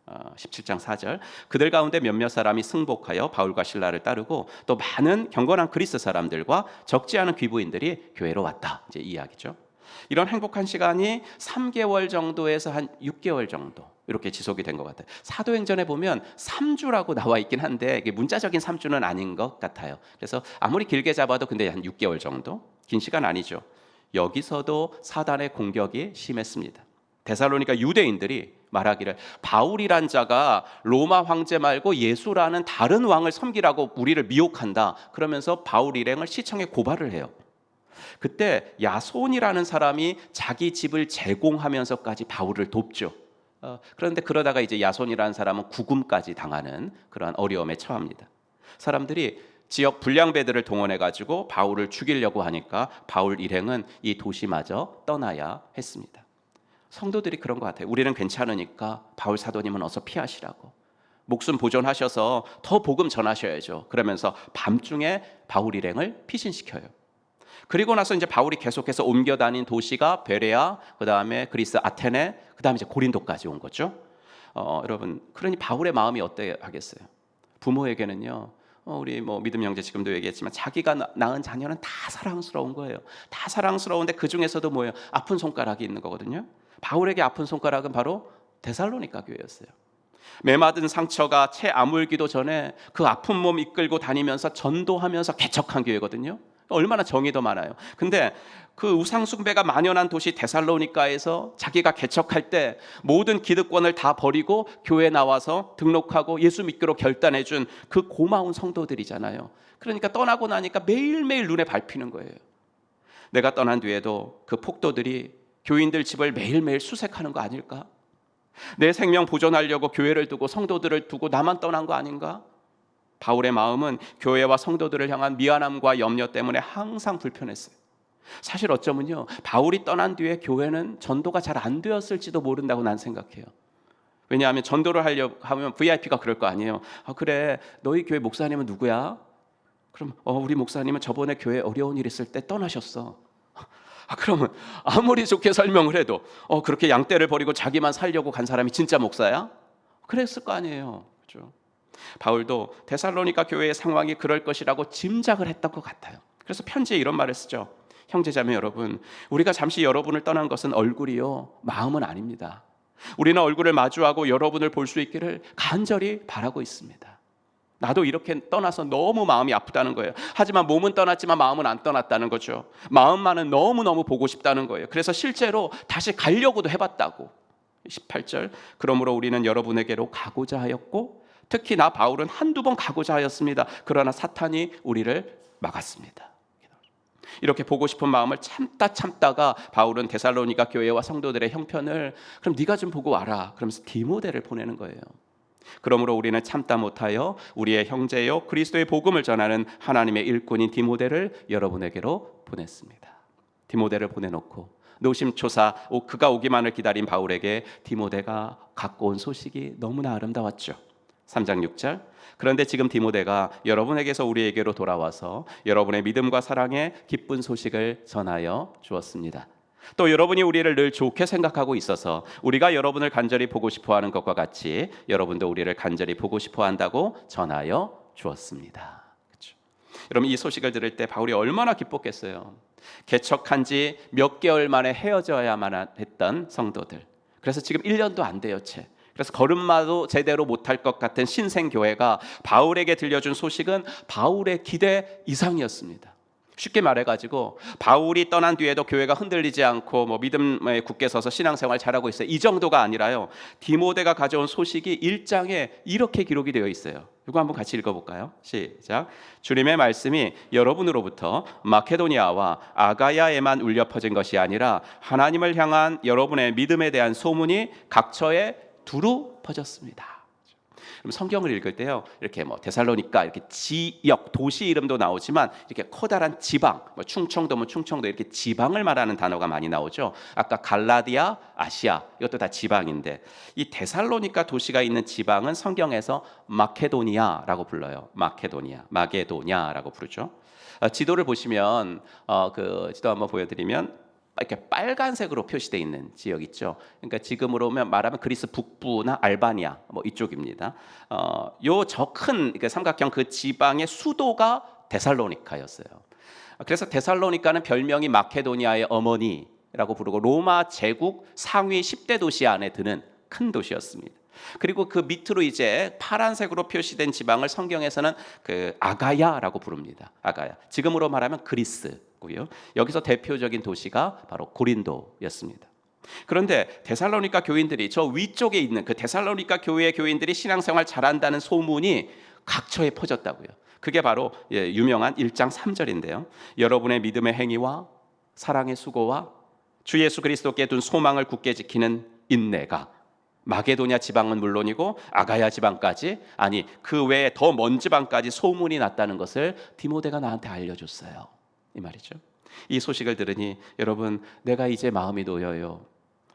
17장 4절, 그들 가운데 몇몇 사람이 승복하여 바울과 실라를 따르고 또 많은 경건한 그리스 사람들과 적지 않은 귀부인들이 교회로 왔다, 이제 이 이야기죠. 이런 행복한 시간이 3개월 정도에서 한 6개월 정도 이렇게 지속이 된 것 같아요. 사도행전에 보면 3주라고 나와 있긴 한데 이게 문자적인 3주는 아닌 것 같아요. 그래서 아무리 길게 잡아도 근데 한 6개월 정도, 긴 시간 아니죠. 여기서도 사단의 공격이 심했습니다. 데살로니가 유대인들이 말하기를 바울이란 자가 로마 황제 말고 예수라는 다른 왕을 섬기라고 우리를 미혹한다, 그러면서 바울 일행을 시청에 고발을 해요. 그때 야손이라는 사람이 자기 집을 제공하면서까지 바울을 돕죠. 그런데 그러다가 이제 야손이라는 사람은 구금까지 당하는 그러한 어려움에 처합니다. 사람들이 지역 불량배들을 동원해가지고 바울을 죽이려고 하니까 바울 일행은 이 도시마저 떠나야 했습니다. 성도들이 그런 것 같아요. 우리는 괜찮으니까 바울 사도님은 어서 피하시라고, 목숨 보존하셔서 더 복음 전하셔야죠. 그러면서 밤중에 바울 일행을 피신시켜요. 그리고 나서 이제 바울이 계속해서 옮겨 다닌 도시가 베레아, 그 다음에 그리스 아테네, 그 다음에 이제 고린도까지 온 거죠. 여러분, 그러니 바울의 마음이 어때 하겠어요? 부모에게는요, 우리 믿음 형제 지금도 얘기했지만 자기가 낳은 자녀는 다 사랑스러운 거예요. 다 사랑스러운데 그 중에서도 뭐예요? 아픈 손가락이 있는 거거든요. 바울에게 아픈 손가락은 바로 데살로니가 교회였어요. 메마른 상처가 채 아물기도 전에 그 아픈 몸 이끌고 다니면서 전도하면서 개척한 교회거든요. 얼마나 정이 더 많아요. 근데 그 우상숭배가 만연한 도시 데살로니가에서 자기가 개척할 때 모든 기득권을 다 버리고 교회에 나와서 등록하고 예수 믿기로 결단해 준 그 고마운 성도들이잖아요. 그러니까 떠나고 나니까 매일매일 눈에 밟히는 거예요. 내가 떠난 뒤에도 그 폭도들이 교인들 집을 매일매일 수색하는 거 아닐까? 내 생명 보존하려고 교회를 두고 성도들을 두고 나만 떠난 거 아닌가? 바울의 마음은 교회와 성도들을 향한 미안함과 염려 때문에 항상 불편했어요. 사실 어쩌면요, 바울이 떠난 뒤에 교회는 전도가 잘 안 되었을지도 모른다고 난 생각해요. 왜냐하면 전도를 하려고 하면 VIP가 그럴 거 아니에요. 그래, 너희 교회 목사님은 누구야? 그럼 우리 목사님은 저번에 교회 어려운 일 있을 때 떠나셨어. 그러면 아무리 좋게 설명을 해도 그렇게 양떼를 버리고 자기만 살려고 간 사람이 진짜 목사야? 그랬을 거 아니에요. 그렇죠? 바울도 데살로니가 교회의 상황이 그럴 것이라고 짐작을 했던 것 같아요. 그래서 편지에 이런 말을 쓰죠. 형제자매 여러분, 우리가 잠시 여러분을 떠난 것은 얼굴이요, 마음은 아닙니다. 우리는 얼굴을 마주하고 여러분을 볼 수 있기를 간절히 바라고 있습니다. 나도 이렇게 떠나서 너무 마음이 아프다는 거예요. 하지만 몸은 떠났지만 마음은 안 떠났다는 거죠. 마음만은 너무너무 보고 싶다는 거예요. 그래서 실제로 다시 가려고도 해봤다고. 18절, 그러므로 우리는 여러분에게로 가고자 하였고 특히 나 바울은 한두 번 가고자 하였습니다. 그러나 사탄이 우리를 막았습니다. 이렇게 보고 싶은 마음을 참다가 바울은 데살로니가 교회와 성도들의 형편을 그럼 네가 좀 보고 와라 그러면서 디모데를 보내는 거예요. 그러므로 우리는 참다 못하여 우리의 형제요 그리스도의 복음을 전하는 하나님의 일꾼인 디모데를 여러분에게로 보냈습니다. 디모데를 보내놓고 노심초사 그가 오기만을 기다린 바울에게 디모데가 갖고 온 소식이 너무나 아름다웠죠. 3장 6절, 그런데 지금 디모데가 여러분에게서 우리에게로 돌아와서 여러분의 믿음과 사랑의 기쁜 소식을 전하여 주었습니다. 또 여러분이 우리를 늘 좋게 생각하고 있어서 우리가 여러분을 간절히 보고 싶어하는 것과 같이 여러분도 우리를 간절히 보고 싶어한다고 전하여 주었습니다. 그렇죠? 여러분, 이 소식을 들을 때 바울이 얼마나 기뻤겠어요. 개척한 지 몇 개월 만에 헤어져야만 했던 성도들, 그래서 지금 1년도 안 돼요 채. 그래서 걸음마도 제대로 못할 것 같은 신생교회가 바울에게 들려준 소식은 바울의 기대 이상이었습니다. 쉽게 말해가지고 바울이 떠난 뒤에도 교회가 흔들리지 않고 믿음에 굳게 서서 신앙생활 잘하고 있어요, 이 정도가 아니라요, 디모데가 가져온 소식이 1장에 이렇게 기록이 되어 있어요. 이거 한번 같이 읽어볼까요? 시작. 주님의 말씀이 여러분으로부터 마케도니아와 아가야에만 울려 퍼진 것이 아니라 하나님을 향한 여러분의 믿음에 대한 소문이 각처에 두루 퍼졌습니다. 그럼 성경을 읽을 때요, 이렇게 데살로니가 이렇게 지역 도시 이름도 나오지만 이렇게 커다란 지방, 충청도면 충청도 이렇게 지방을 말하는 단어가 많이 나오죠. 아까 갈라디아, 아시아 이것도 다 지방인데 이 데살로니가 도시가 있는 지방은 성경에서 마케도니아라고 불러요. 마게도냐라고 부르죠. 지도를 보시면 그 지도 한번 보여드리면 이렇게 빨간색으로 표시되어 있는 지역 있죠. 그러니까 지금으로 말하면 그리스 북부나 알바니아 이쪽입니다. 요 저 큰 삼각형 그 지방의 수도가 데살로니카였어요. 그래서 데살로니카는 별명이 마케도니아의 어머니라고 부르고 로마 제국 상위 10대 도시 안에 드는 큰 도시였습니다. 그리고 그 밑으로 이제 파란색으로 표시된 지방을 성경에서는 그 아가야라고 부릅니다. 아가야. 지금으로 말하면 그리스고요. 여기서 대표적인 도시가 바로 고린도였습니다. 그런데 데살로니가 교인들이 저 위쪽에 있는 그 데살로니가 교회의 교인들이 신앙생활 잘한다는 소문이 각처에 퍼졌다고요. 그게 바로 유명한 1장 3절인데요. 여러분의 믿음의 행위와 사랑의 수고와 주 예수 그리스도께 둔 소망을 굳게 지키는 인내가 마게도냐 지방은 물론이고 아가야 지방까지, 아니 그 외에 더 먼 지방까지 소문이 났다는 것을 디모데가 나한테 알려줬어요, 이 말이죠. 이 소식을 들으니 여러분, 내가 이제 마음이 놓여요.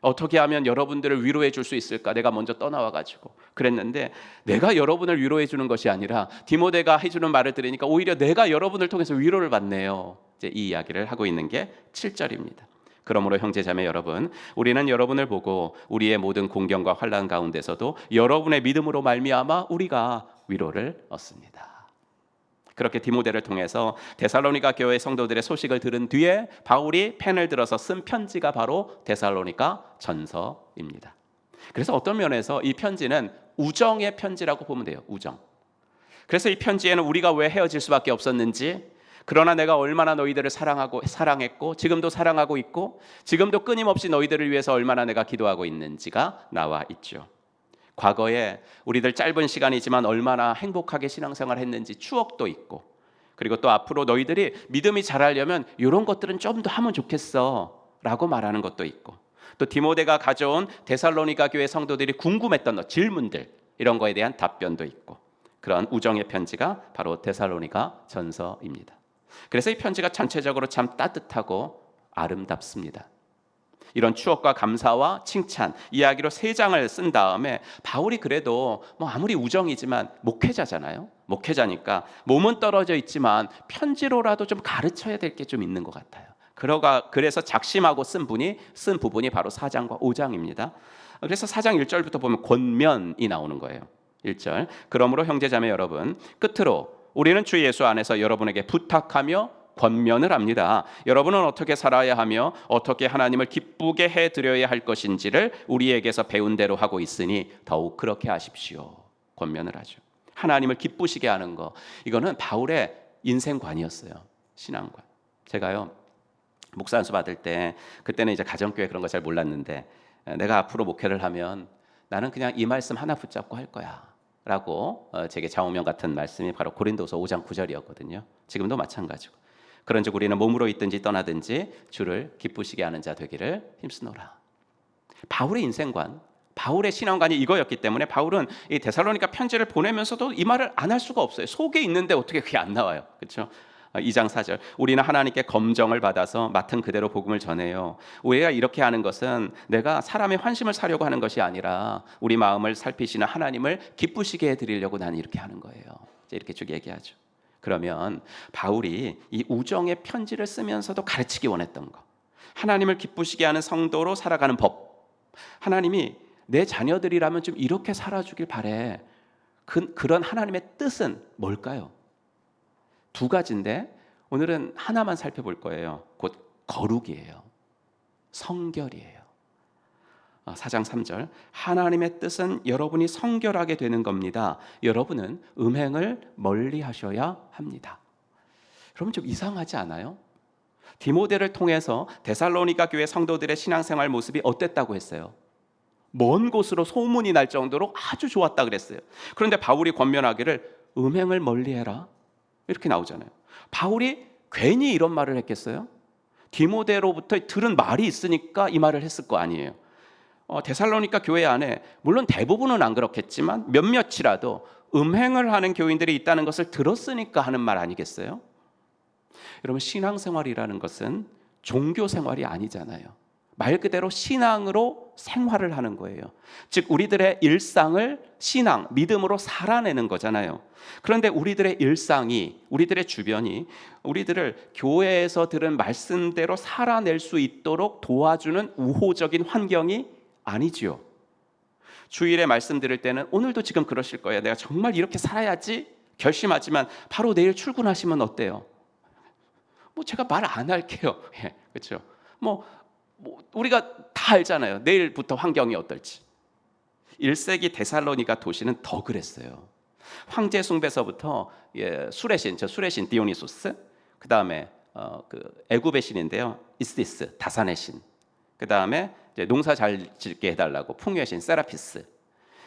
어떻게 하면 여러분들을 위로해 줄 수 있을까? 내가 먼저 떠나와가지고 그랬는데 내가 여러분을 위로해 주는 것이 아니라 디모데가 해주는 말을 들으니까 오히려 내가 여러분을 통해서 위로를 받네요. 이제 이 이야기를 하고 있는 게 7절입니다. 그러므로 형제자매 여러분, 우리는 여러분을 보고 우리의 모든 공경과 환난 가운데서도 여러분의 믿음으로 말미암아 우리가 위로를 얻습니다. 그렇게 디모데를 통해서 데살로니가 교회 성도들의 소식을 들은 뒤에 바울이 펜을 들어서 쓴 편지가 바로 데살로니가 전서입니다. 그래서 어떤 면에서 이 편지는 우정의 편지라고 보면 돼요. 우정. 그래서 이 편지에는 우리가 왜 헤어질 수밖에 없었는지, 그러나 내가 얼마나 너희들을 사랑했고 지금도 사랑하고 있고 지금도 끊임없이 너희들을 위해서 얼마나 내가 기도하고 있는지가 나와 있죠. 과거에 우리들 짧은 시간이지만 얼마나 행복하게 신앙생활 했는지 추억도 있고, 그리고 또 앞으로 너희들이 믿음이 자라려면 이런 것들은 좀 더 하면 좋겠어 라고 말하는 것도 있고, 또 디모데가 가져온 데살로니가 교회 성도들이 궁금했던 질문들, 이런 거에 대한 답변도 있고, 그런 우정의 편지가 바로 데살로니가 전서입니다. 그래서 이 편지가 전체적으로 참 따뜻하고 아름답습니다. 이런 추억과 감사와 칭찬 이야기로 3장을 쓴 다음에 바울이 그래도 아무리 우정이지만 목회자잖아요. 목회자니까 몸은 떨어져 있지만 편지로라도 좀 가르쳐야 될 게 좀 있는 것 같아요. 그래서 작심하고 쓴 부분이 바로 4장과 5장입니다. 그래서 4장 1절부터 보면 권면이 나오는 거예요. 1절, 그러므로 형제자매 여러분, 끝으로 우리는 주 예수 안에서 여러분에게 부탁하며 권면을 합니다. 여러분은 어떻게 살아야 하며 어떻게 하나님을 기쁘게 해드려야 할 것인지를 우리에게서 배운 대로 하고 있으니 더욱 그렇게 하십시오. 권면을 하죠. 하나님을 기쁘시게 하는 거, 이거는 바울의 인생관이었어요. 신앙관. 제가요 목사 안수 받을 때, 그때는 이제 가정교회 그런 거 잘 몰랐는데, 내가 앞으로 목회를 하면 나는 그냥 이 말씀 하나 붙잡고 할 거야 라고 제게 좌우명 같은 말씀이 바로 고린도서 5장 9절이었거든요. 지금도 마찬가지고, 그런즉 우리는 몸으로 있든지 떠나든지 주를 기쁘시게 하는 자 되기를 힘쓰노라. 바울의 인생관, 바울의 신앙관이 이거였기 때문에 바울은 이 데살로니가 편지를 보내면서도 이 말을 안 할 수가 없어요. 속에 있는데 어떻게 그게 안 나와요? 그렇죠? 2장 4절, 우리는 하나님께 검정을 받아서 맡은 그대로 복음을 전해요. 우리가 이렇게 하는 것은 내가 사람의 환심을 사려고 하는 것이 아니라 우리 마음을 살피시는 하나님을 기쁘시게 해드리려고 나는 이렇게 하는 거예요. 이렇게 쭉 얘기하죠. 그러면 바울이 이 우정의 편지를 쓰면서도 가르치기 원했던 거, 하나님을 기쁘시게 하는 성도로 살아가는 법, 하나님이 내 자녀들이라면 좀 이렇게 살아주길 바래, 그런 하나님의 뜻은 뭘까요? 2가지인데 오늘은 하나만 살펴볼 거예요. 곧 거룩이에요. 성결이에요. 4장 3절, 하나님의 뜻은 여러분이 성결하게 되는 겁니다. 여러분은 음행을 멀리 하셔야 합니다. 여러분 좀 이상하지 않아요? 디모데를 통해서 데살로니가 교회 성도들의 신앙생활 모습이 어땠다고 했어요? 먼 곳으로 소문이 날 정도로 아주 좋았다 그랬어요. 그런데 바울이 권면하기를 음행을 멀리해라 이렇게 나오잖아요. 바울이 괜히 이런 말을 했겠어요? 디모데로부터 들은 말이 있으니까 이 말을 했을 거 아니에요. 데살로니가 교회 안에 물론 대부분은 안 그렇겠지만 몇몇이라도 음행을 하는 교인들이 있다는 것을 들었으니까 하는 말 아니겠어요? 여러분, 신앙생활이라는 것은 종교생활이 아니잖아요. 말 그대로 신앙으로 생활을 하는 거예요. 즉 우리들의 일상을 신앙, 믿음으로 살아내는 거잖아요. 그런데 우리들의 일상이, 우리들의 주변이 우리들을 교회에서 들은 말씀대로 살아낼 수 있도록 도와주는 우호적인 환경이 아니지요. 주일에 말씀 들을 때는 오늘도 지금 그러실 거예요. 내가 정말 이렇게 살아야지 결심하지만 바로 내일 출근하시면 어때요? 제가 말 안 할게요. 그렇죠? 우리가 다 알잖아요. 내일부터 환경이 어떨지. 1세기 데살로니가 도시는 더 그랬어요. 황제 숭배서부터 술의 신 디오니소스, 그 다음에 애굽의 신인데요, 이시스 다산의 신, 그 다음에 농사 잘 짓게 해달라고 풍요의 신 세라피스,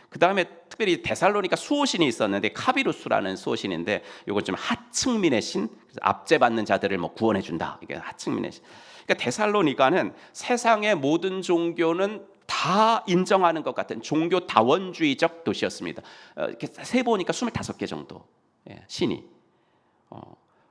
그 다음에 특별히 데살로니가 수호신이 있었는데 카비루스라는 수호신인데 이건 좀 하층민의 신, 압제받는 자들을 구원해 준다. 이게 하층민의 신. 그러니까 데살로니가는 세상의 모든 종교는 다 인정하는 것 같은 종교 다원주의적 도시였습니다. 이렇게 세 보니까 25개 정도 신이.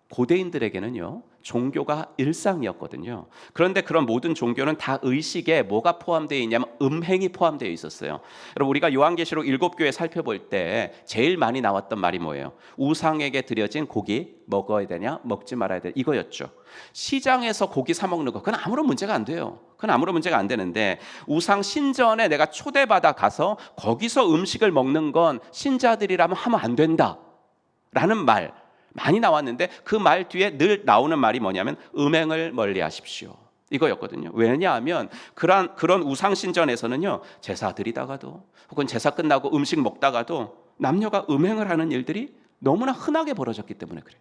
고대인들에게는요 종교가 일상이었거든요. 그런데 그런 모든 종교는 다 의식에 뭐가 포함되어 있냐면 음행이 포함되어 있었어요. 여러분, 우리가 요한계시록 7교회 살펴볼 때 제일 많이 나왔던 말이 뭐예요? 우상에게 드려진 고기 먹어야 되냐 먹지 말아야 되냐 이거였죠. 시장에서 고기 사 먹는 거 그건 아무런 문제가 안 돼요. 그건 아무런 문제가 안 되는데 우상 신전에 내가 초대받아 가서 거기서 음식을 먹는 건 신자들이라면 하면 안 된다라는 말 많이 나왔는데 그 말 뒤에 늘 나오는 말이 뭐냐면 음행을 멀리하십시오. 이거였거든요. 왜냐하면 그런 우상 신전에서는요, 제사 드리다가도 혹은 제사 끝나고 음식 먹다가도 남녀가 음행을 하는 일들이 너무나 흔하게 벌어졌기 때문에 그래요.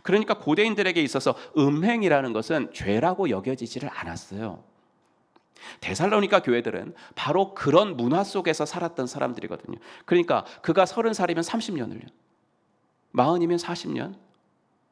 그러니까 고대인들에게 있어서 음행이라는 것은 죄라고 여겨지지를 않았어요. 데살로니가 교회들은 바로 그런 문화 속에서 살았던 사람들이거든요. 그러니까 그가 30살이면 30년을요, 40이면 40년,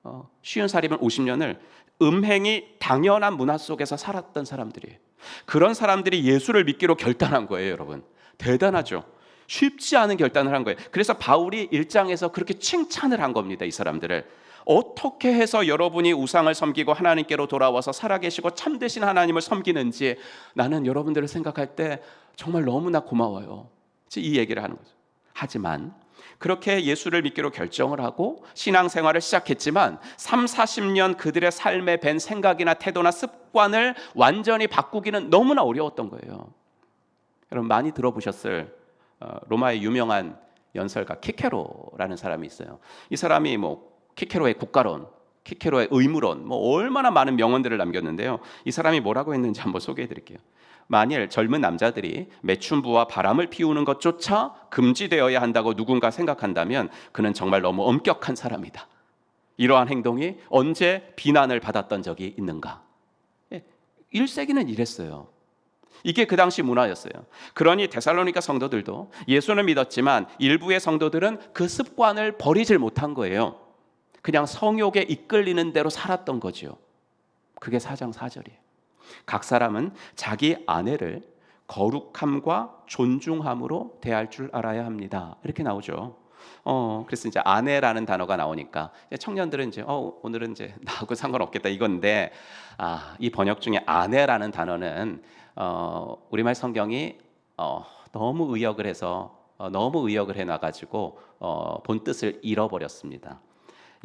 50살이면 50년을 음행이 당연한 문화 속에서 살았던 사람들이에요. 그런 사람들이 예수를 믿기로 결단한 거예요, 여러분. 대단하죠. 쉽지 않은 결단을 한 거예요. 그래서 바울이 1장에서 그렇게 칭찬을 한 겁니다, 이 사람들을. 어떻게 해서 여러분이 우상을 섬기고 하나님께로 돌아와서 살아계시고 참되신 하나님을 섬기는지 나는 여러분들을 생각할 때 정말 너무나 고마워요. 이 얘기를 하는 거죠. 하지만 그렇게 예수를 믿기로 결정을 하고 신앙생활을 시작했지만 30-40년 그들의 삶에 밴 생각이나 태도나 습관을 완전히 바꾸기는 너무나 어려웠던 거예요. 여러분 많이 들어보셨을 로마의 유명한 연설가 키케로라는 사람이 있어요. 이 사람이 키케로의 국가론, 키케로의 의무론, 얼마나 많은 명언들을 남겼는데요. 이 사람이 뭐라고 했는지 한번 소개해 드릴게요. 만일 젊은 남자들이 매춘부와 바람을 피우는 것조차 금지되어야 한다고 누군가 생각한다면 그는 정말 너무 엄격한 사람이다. 이러한 행동이 언제 비난을 받았던 적이 있는가? 1세기는 이랬어요. 이게 그 당시 문화였어요. 그러니 데살로니가 성도들도 예수는 믿었지만 일부의 성도들은 그 습관을 버리질 못한 거예요. 그냥 성욕에 이끌리는 대로 살았던 거죠. 그게 4장 4절이에요. 각 사람은 자기 아내를 거룩함과 존중함으로 대할 줄 알아야 합니다. 이렇게 나오죠. 그래서 이제 아내라는 단어가 나오니까 청년들은 이제 오늘은 이제 나하고 상관없겠다 이건데, 이 번역 중에 아내라는 단어는 우리말 성경이 너무 의역을 해놔가지고 본 뜻을 잃어버렸습니다.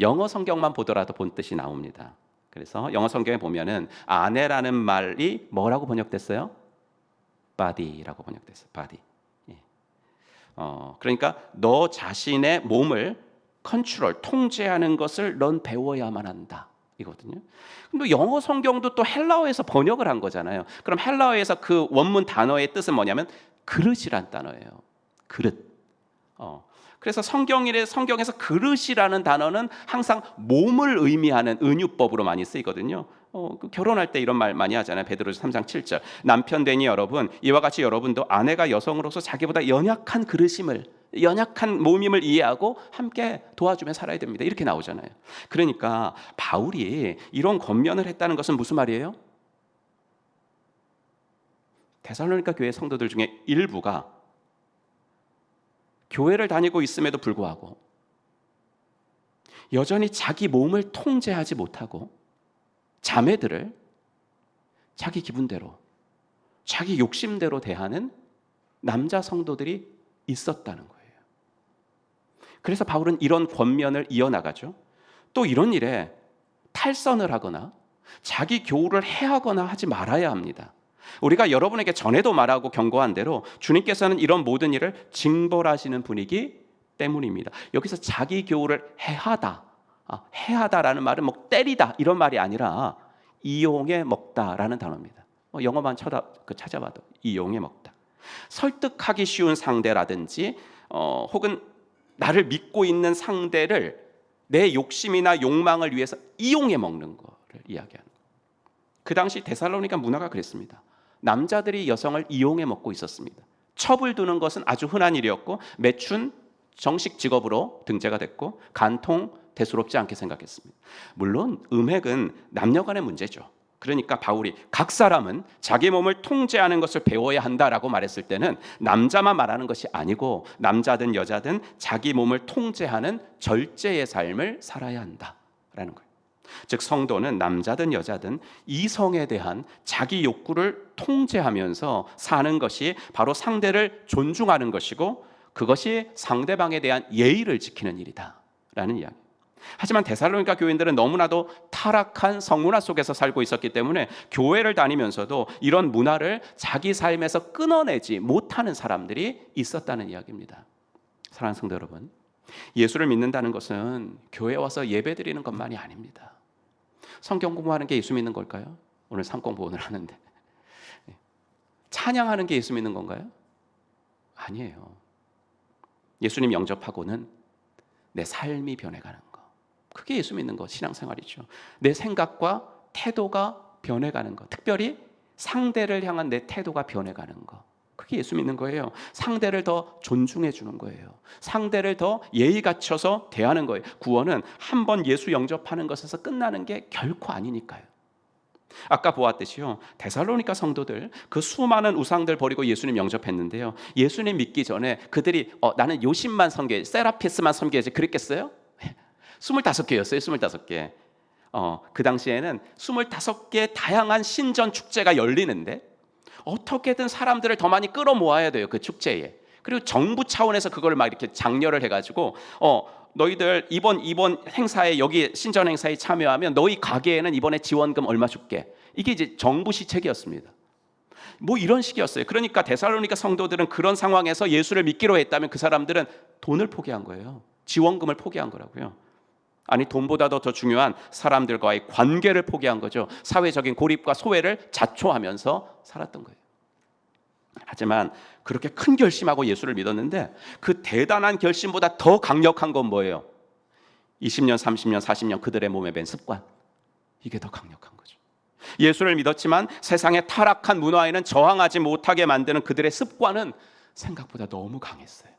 영어 성경만 보더라도 본 뜻이 나옵니다. 그래서 영어 성경에 보면은 아내라는 말이 뭐라고 번역됐어요? body라고 번역됐어요. body. 그러니까 너 자신의 몸을 컨트롤, 통제하는 것을 넌 배워야만 한다. 이거든요. 근데 영어 성경도 또 헬라어에서 번역을 한 거잖아요. 그럼 헬라어에서 그 원문 단어의 뜻은 뭐냐면 그릇이란 단어예요. 그릇. 그래서 성경에서 그릇이라는 단어는 항상 몸을 의미하는 은유법으로 많이 쓰이거든요. 결혼할 때 이런 말 많이 하잖아요. 베드로서 3장 7절. 남편 되니 여러분, 이와 같이 여러분도 아내가 여성으로서 자기보다 연약한 몸임을 이해하고 함께 도와주며 살아야 됩니다. 이렇게 나오잖아요. 그러니까 바울이 이런 권면을 했다는 것은 무슨 말이에요? 데살로니가 교회 성도들 중에 일부가 교회를 다니고 있음에도 불구하고 여전히 자기 몸을 통제하지 못하고 자매들을 자기 기분대로, 자기 욕심대로 대하는 남자 성도들이 있었다는 거예요. 그래서 바울은 이런 권면을 이어나가죠. 또 이런 일에 탈선을 하거나 자기 교우를 해하거나 하지 말아야 합니다. 우리가 여러분에게 전에도 말하고 경고한 대로 주님께서는 이런 모든 일을 징벌하시는 분이기 때문입니다. 여기서 자기 교우를 해하다라는 말은 때리다 이런 말이 아니라 이용해 먹다라는 단어입니다. 영어만 찾아봐도 이용해 먹다. 설득하기 쉬운 상대라든지 혹은 나를 믿고 있는 상대를 내 욕심이나 욕망을 위해서 이용해 먹는 거를 이야기하는 거예요. 그 당시 데살로니가 문화가 그랬습니다. 남자들이 여성을 이용해 먹고 있었습니다. 첩을 두는 것은 아주 흔한 일이었고 매춘 정식 직업으로 등재가 됐고 간통 대수롭지 않게 생각했습니다. 물론 음행은 남녀 간의 문제죠. 그러니까 바울이 각 사람은 자기 몸을 통제하는 것을 배워야 한다라고 말했을 때는 남자만 말하는 것이 아니고 남자든 여자든 자기 몸을 통제하는 절제의 삶을 살아야 한다라는 거예요. 즉 성도는 남자든 여자든 이성에 대한 자기 욕구를 통제하면서 사는 것이 바로 상대를 존중하는 것이고 그것이 상대방에 대한 예의를 지키는 일이다라는 이야기. 하지만 데살로니가 교인들은 너무나도 타락한 성문화 속에서 살고 있었기 때문에 교회를 다니면서도 이런 문화를 자기 삶에서 끊어내지 못하는 사람들이 있었다는 이야기입니다. 사랑하는 성도 여러분, 예수를 믿는다는 것은 교회에 와서 예배드리는 것만이 아닙니다. 성경 공부하는 게 예수 믿는 걸까요? 오늘 상공보원을 하는데 찬양하는 게 예수 믿는 건가요? 아니에요. 예수님 영접하고는 내 삶이 변해가는 거, 그게 예수 믿는 거, 신앙생활이죠. 내 생각과 태도가 변해가는 거, 특별히 상대를 향한 내 태도가 변해가는 거, 그게 예수 믿는 거예요. 상대를 더 존중해 주는 거예요. 상대를 더 예의 갖춰서 대하는 거예요. 구원은 한 번 예수 영접하는 것에서 끝나는 게 결코 아니니까요. 아까 보았듯이요, 데살로니가 성도들 그 수많은 우상들 버리고 예수님 영접했는데요, 예수님 믿기 전에 그들이 나는 요신만 섬겨, 세라피스만 섬겨야지 그랬겠어요? 25개였어요. 25개. 그 당시에는 25개 다양한 신전 축제가 열리는데 어떻게든 사람들을 더 많이 끌어모아야 돼요, 그 축제에. 그리고 정부 차원에서 그걸 막 이렇게 장려를 해가지고 너희들 이번 행사에, 여기 신전 행사에 참여하면 너희 가게에는 이번에 지원금 얼마 줄게. 이게 이제 정부 시책이었습니다. 뭐 이런 식이었어요. 그러니까 데살로니가 성도들은 그런 상황에서 예수를 믿기로 했다면 그 사람들은 돈을 포기한 거예요. 지원금을 포기한 거라고요. 아니, 돈보다도 더 중요한 사람들과의 관계를 포기한 거죠. 사회적인 고립과 소외를 자초하면서 살았던 거예요. 하지만 그렇게 큰 결심하고 예수를 믿었는데 그 대단한 결심보다 더 강력한 건 뭐예요? 20년, 30년, 40년 그들의 몸에 밴 습관, 이게 더 강력한 거죠. 예수를 믿었지만 세상의 타락한 문화에는 저항하지 못하게 만드는 그들의 습관은 생각보다 너무 강했어요.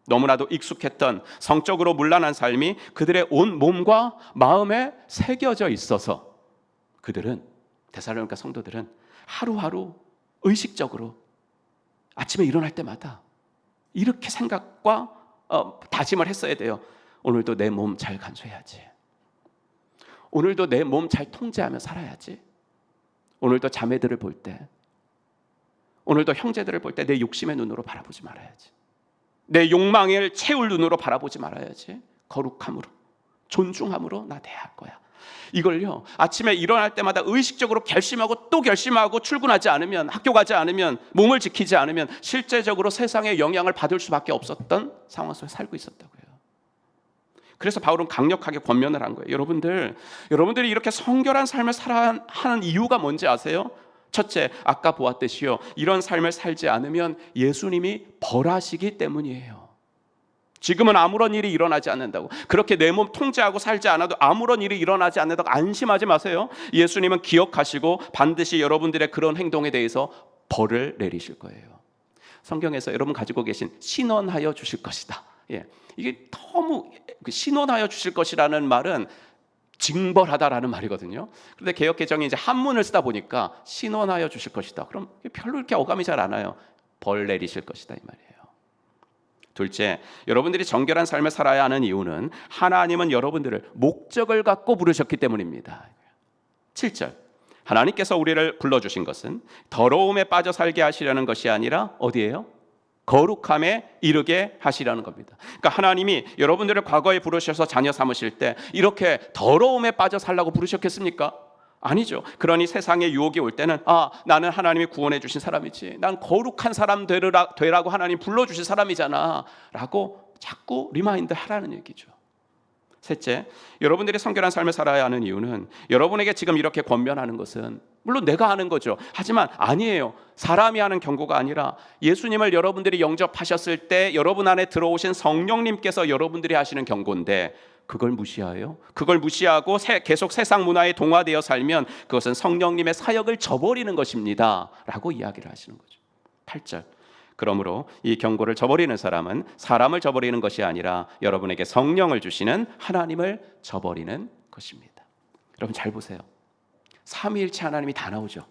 너무나도 익숙했던 성적으로 문란한 삶이 그들의 온 몸과 마음에 새겨져 있어서 그들은, 데살로니가 성도들은 하루하루 의식적으로 아침에 일어날 때마다 이렇게 생각과 다짐을 했어야 돼요. 오늘도 내 몸 잘 간수해야지. 오늘도 내 몸 잘 통제하며 살아야지. 오늘도 자매들을 볼 때, 오늘도 형제들을 볼 때 내 욕심의 눈으로 바라보지 말아야지. 내 욕망을 채울 눈으로 바라보지 말아야지. 거룩함으로, 존중함으로 나 대할 거야. 이걸요, 아침에 일어날 때마다 의식적으로 결심하고 또 결심하고 출근하지 않으면, 학교 가지 않으면, 몸을 지키지 않으면 실제적으로 세상의 영향을 받을 수밖에 없었던 상황 속에 살고 있었다고요. 그래서 바울은 강력하게 권면을 한 거예요. 여러분들이 이렇게 성결한 삶을 살아야 하는 이유가 뭔지 아세요? 첫째, 아까 보았듯이요, 이런 삶을 살지 않으면 예수님이 벌하시기 때문이에요. 지금은 아무런 일이 일어나지 않는다고, 그렇게 내 몸 통제하고 살지 않아도 아무런 일이 일어나지 않는다고 안심하지 마세요. 예수님은 기억하시고 반드시 여러분들의 그런 행동에 대해서 벌을 내리실 거예요. 성경에서 여러분 가지고 계신 신원하여 주실 것이다, 이게 너무, 신원하여 주실 것이라는 말은 징벌하다라는 말이거든요. 그런데 개역개정이 이제 한문을 쓰다 보니까 신원하여 주실 것이다, 그럼 별로 이렇게 어감이 잘 안 와요. 벌 내리실 것이다, 이 말이에요. 둘째, 여러분들이 정결한 삶을 살아야 하는 이유는 하나님은 여러분들을 목적을 갖고 부르셨기 때문입니다. 7절, 하나님께서 우리를 불러주신 것은 더러움에 빠져 살게 하시려는 것이 아니라 어디예요? 거룩함에 이르게 하시라는 겁니다. 그러니까 하나님이 여러분들을 과거에 부르셔서 자녀 삼으실 때 이렇게 더러움에 빠져 살라고 부르셨겠습니까? 아니죠. 그러니 세상에 유혹이 올 때는 나는 하나님이 구원해 주신 사람이지, 난 거룩한 사람 되라고 하나님 불러주신 사람이잖아 라고 자꾸 리마인드 하라는 얘기죠. 셋째, 여러분들이 성결한 삶을 살아야 하는 이유는 여러분에게 지금 이렇게 권면하는 것은 물론 내가 하는 거죠. 하지만 아니에요. 사람이 하는 경고가 아니라 예수님을 여러분들이 영접하셨을 때 여러분 안에 들어오신 성령님께서 여러분들이 하시는 경고인데, 그걸 무시해요? 그걸 무시하고 계속 세상 문화에 동화되어 살면 그것은 성령님의 사역을 저버리는 것입니다 라고 이야기를 하시는 거죠. 8절, 그러므로 이 경고를 저버리는 사람은 사람을 저버리는 것이 아니라 여러분에게 성령을 주시는 하나님을 저버리는 것입니다. 여러분 잘 보세요. 삼위일체 하나님이 다 나오죠.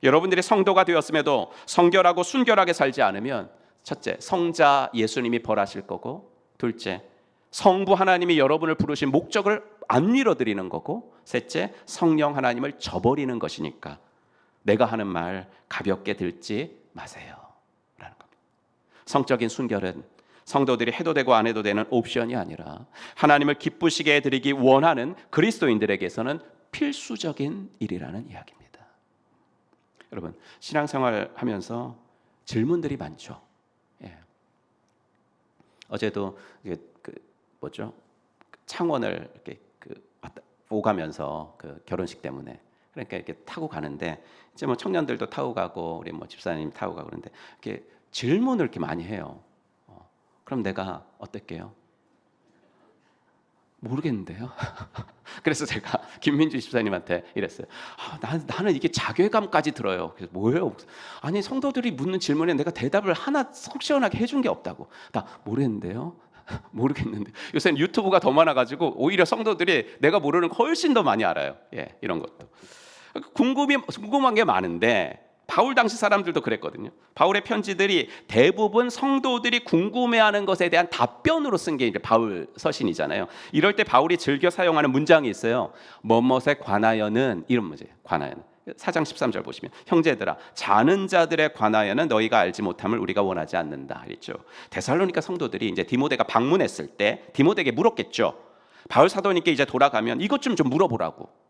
여러분들이 성도가 되었음에도 성결하고 순결하게 살지 않으면 첫째, 성자 예수님이 벌하실 거고, 둘째, 성부 하나님이 여러분을 부르신 목적을 안 이뤄드리는 거고, 셋째, 성령 하나님을 저버리는 것이니까 내가 하는 말 가볍게 들지 마세요 라는 겁니다. 성적인 순결은 성도들이 해도 되고 안 해도 되는 옵션이 아니라 하나님을 기쁘시게 해드리기 원하는 그리스도인들에게서는 필수적인 일이라는 이야기입니다. 여러분, 신앙생활 하면서 질문들이 많죠. 어제도 창원을 이렇게 오가면서 그 결혼식 때문에 그러니까 이렇게 타고 가는데 이제 뭐 청년들도 타고 가고 우리 뭐 집사님 타고 가고 그러는데 이렇게 질문을 이렇게 많이 해요. 그럼 내가 어떨게요? 모르겠는데요. 그래서 제가 김민주 집사님한테 이랬어요. 나는 이게 자괴감까지 들어요. 그래서 뭐예요? 아니 성도들이 묻는 질문에 내가 대답을 하나 속 시원하게 해준 게 없다고. 나 모르겠는데요. 모르겠는데 요새는 유튜브가 더 많아가지고 오히려 성도들이 내가 모르는 거 훨씬 더 많이 알아요. 예, 이런 것도 궁금한 게 많은데 바울 당시 사람들도 그랬거든요. 바울의 편지들이 대부분 성도들이 궁금해하는 것에 대한 답변으로 쓴 게 이제 바울 서신이잖아요. 이럴 때 바울이 즐겨 사용하는 문장이 있어요. 뭐뭇에 관하여는 이런 문제예요. 관하여는 4장 13절 보시면 형제들아 자는 자들에 관하여는 너희가 알지 못함을 우리가 원하지 않는다 그랬죠. 데살로니가 성도들이 이제 디모데가 방문했을 때 디모데에게 물었겠죠. 바울 사도님께 이제 돌아가면 이것 좀 물어보라고.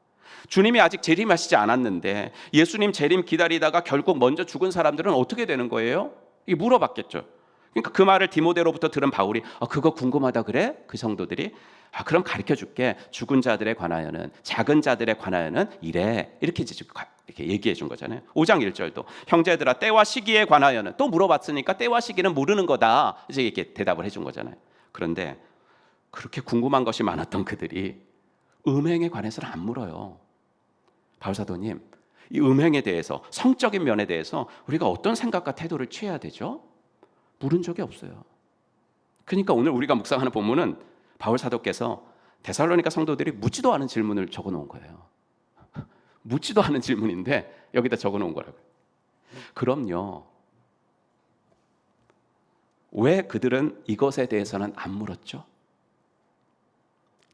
주님이 아직 재림하시지 않았는데 예수님 재림 기다리다가 결국 먼저 죽은 사람들은 어떻게 되는 거예요? 이게 물어봤겠죠. 그러니까 그 말을 디모데로부터 들은 바울이 그거 궁금하다 그래? 그 성도들이 그럼 가르쳐 줄게. 죽은 자들에 관하여는 작은 자들에 관하여는 이래. 이렇게 얘기해 준 거잖아요. 5장 1절도 형제들아 때와 시기에 관하여는 또 물어봤으니까 때와 시기는 모르는 거다. 이제 이렇게 대답을 해준 거잖아요. 그런데 그렇게 궁금한 것이 많았던 그들이 음행에 관해서는 안 물어요. 바울 사도님, 이 음행에 대해서 성적인 면에 대해서 우리가 어떤 생각과 태도를 취해야 되죠? 물은 적이 없어요. 그러니까 오늘 우리가 묵상하는 본문은 바울 사도께서 데살로니가 성도들이 묻지도 않은 질문을 적어 놓은 거예요. 묻지도 않은 질문인데 여기다 적어 놓은 거라고요. 그럼요. 왜 그들은 이것에 대해서는 안 물었죠?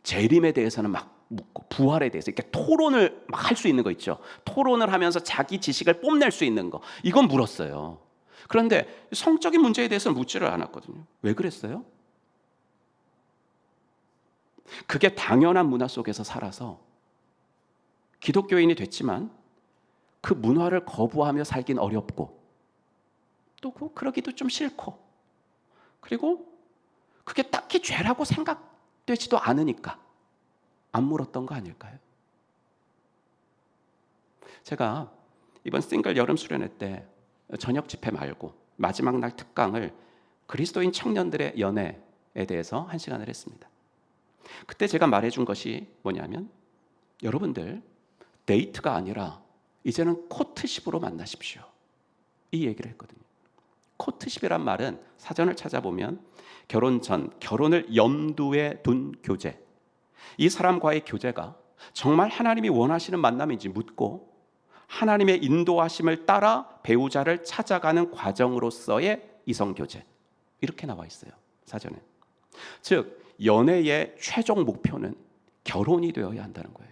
재림에 대해서는 막 묻고 부활에 대해서 이렇게 토론을 막 할 수 있는 거 있죠. 토론을 하면서 자기 지식을 뽐낼 수 있는 거 이건 물었어요. 그런데 성적인 문제에 대해서는 묻지를 않았거든요. 왜 그랬어요? 그게 당연한 문화 속에서 살아서 기독교인이 됐지만 그 문화를 거부하며 살긴 어렵고 또 그러기도 좀 싫고 그리고 그게 딱히 죄라고 생각되지도 않으니까 안 물었던 거 아닐까요? 제가 이번 싱글 여름 수련회 때 저녁 집회 말고 마지막 날 특강을 그리스도인 청년들의 연애에 대해서 1시간을 했습니다. 그때 제가 말해준 것이 뭐냐면 여러분들 데이트가 아니라 이제는 코트십으로 만나십시오. 이 얘기를 했거든요. 코트십이란 말은 사전을 찾아보면 결혼 전, 결혼을 염두에 둔 교제. 이 사람과의 교제가 정말 하나님이 원하시는 만남인지 묻고 하나님의 인도하심을 따라 배우자를 찾아가는 과정으로서의 이성교제. 이렇게 나와 있어요. 사전에. 즉 연애의 최종 목표는 결혼이 되어야 한다는 거예요.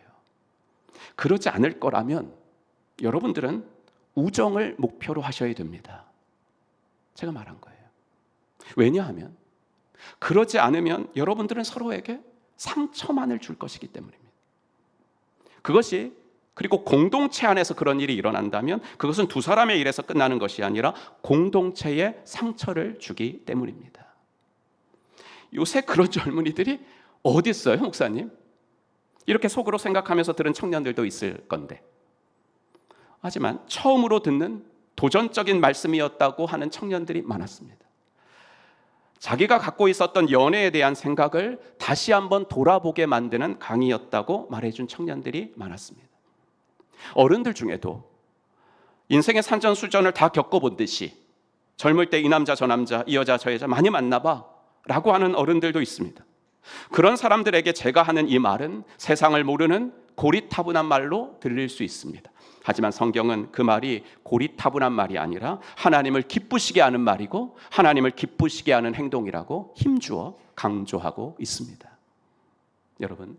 그러지 않을 거라면 여러분들은 우정을 목표로 하셔야 됩니다. 제가 말한 거예요. 왜냐하면 그러지 않으면 여러분들은 서로에게 상처만을 줄 것이기 때문입니다. 그것이 그리고 공동체 안에서 그런 일이 일어난다면 그것은 두 사람의 일에서 끝나는 것이 아니라 공동체에 상처를 주기 때문입니다. 요새 그런 젊은이들이 어디 있어요, 목사님? 이렇게 속으로 생각하면서 들은 청년들도 있을 건데 하지만 처음으로 듣는 도전적인 말씀이었다고 하는 청년들이 많았습니다. 자기가 갖고 있었던 연애에 대한 생각을 다시 한번 돌아보게 만드는 강의였다고 말해준 청년들이 많았습니다. 어른들 중에도 인생의 산전수전을 다 겪어본 듯이 젊을 때 이 남자 저 남자 이 여자 저 여자 많이 만나봐 라고 하는 어른들도 있습니다. 그런 사람들에게 제가 하는 이 말은 세상을 모르는 고리타분한 말로 들릴 수 있습니다. 하지만 성경은 그 말이 고리타분한 말이 아니라 하나님을 기쁘시게 하는 말이고 하나님을 기쁘시게 하는 행동이라고 힘주어 강조하고 있습니다. 여러분,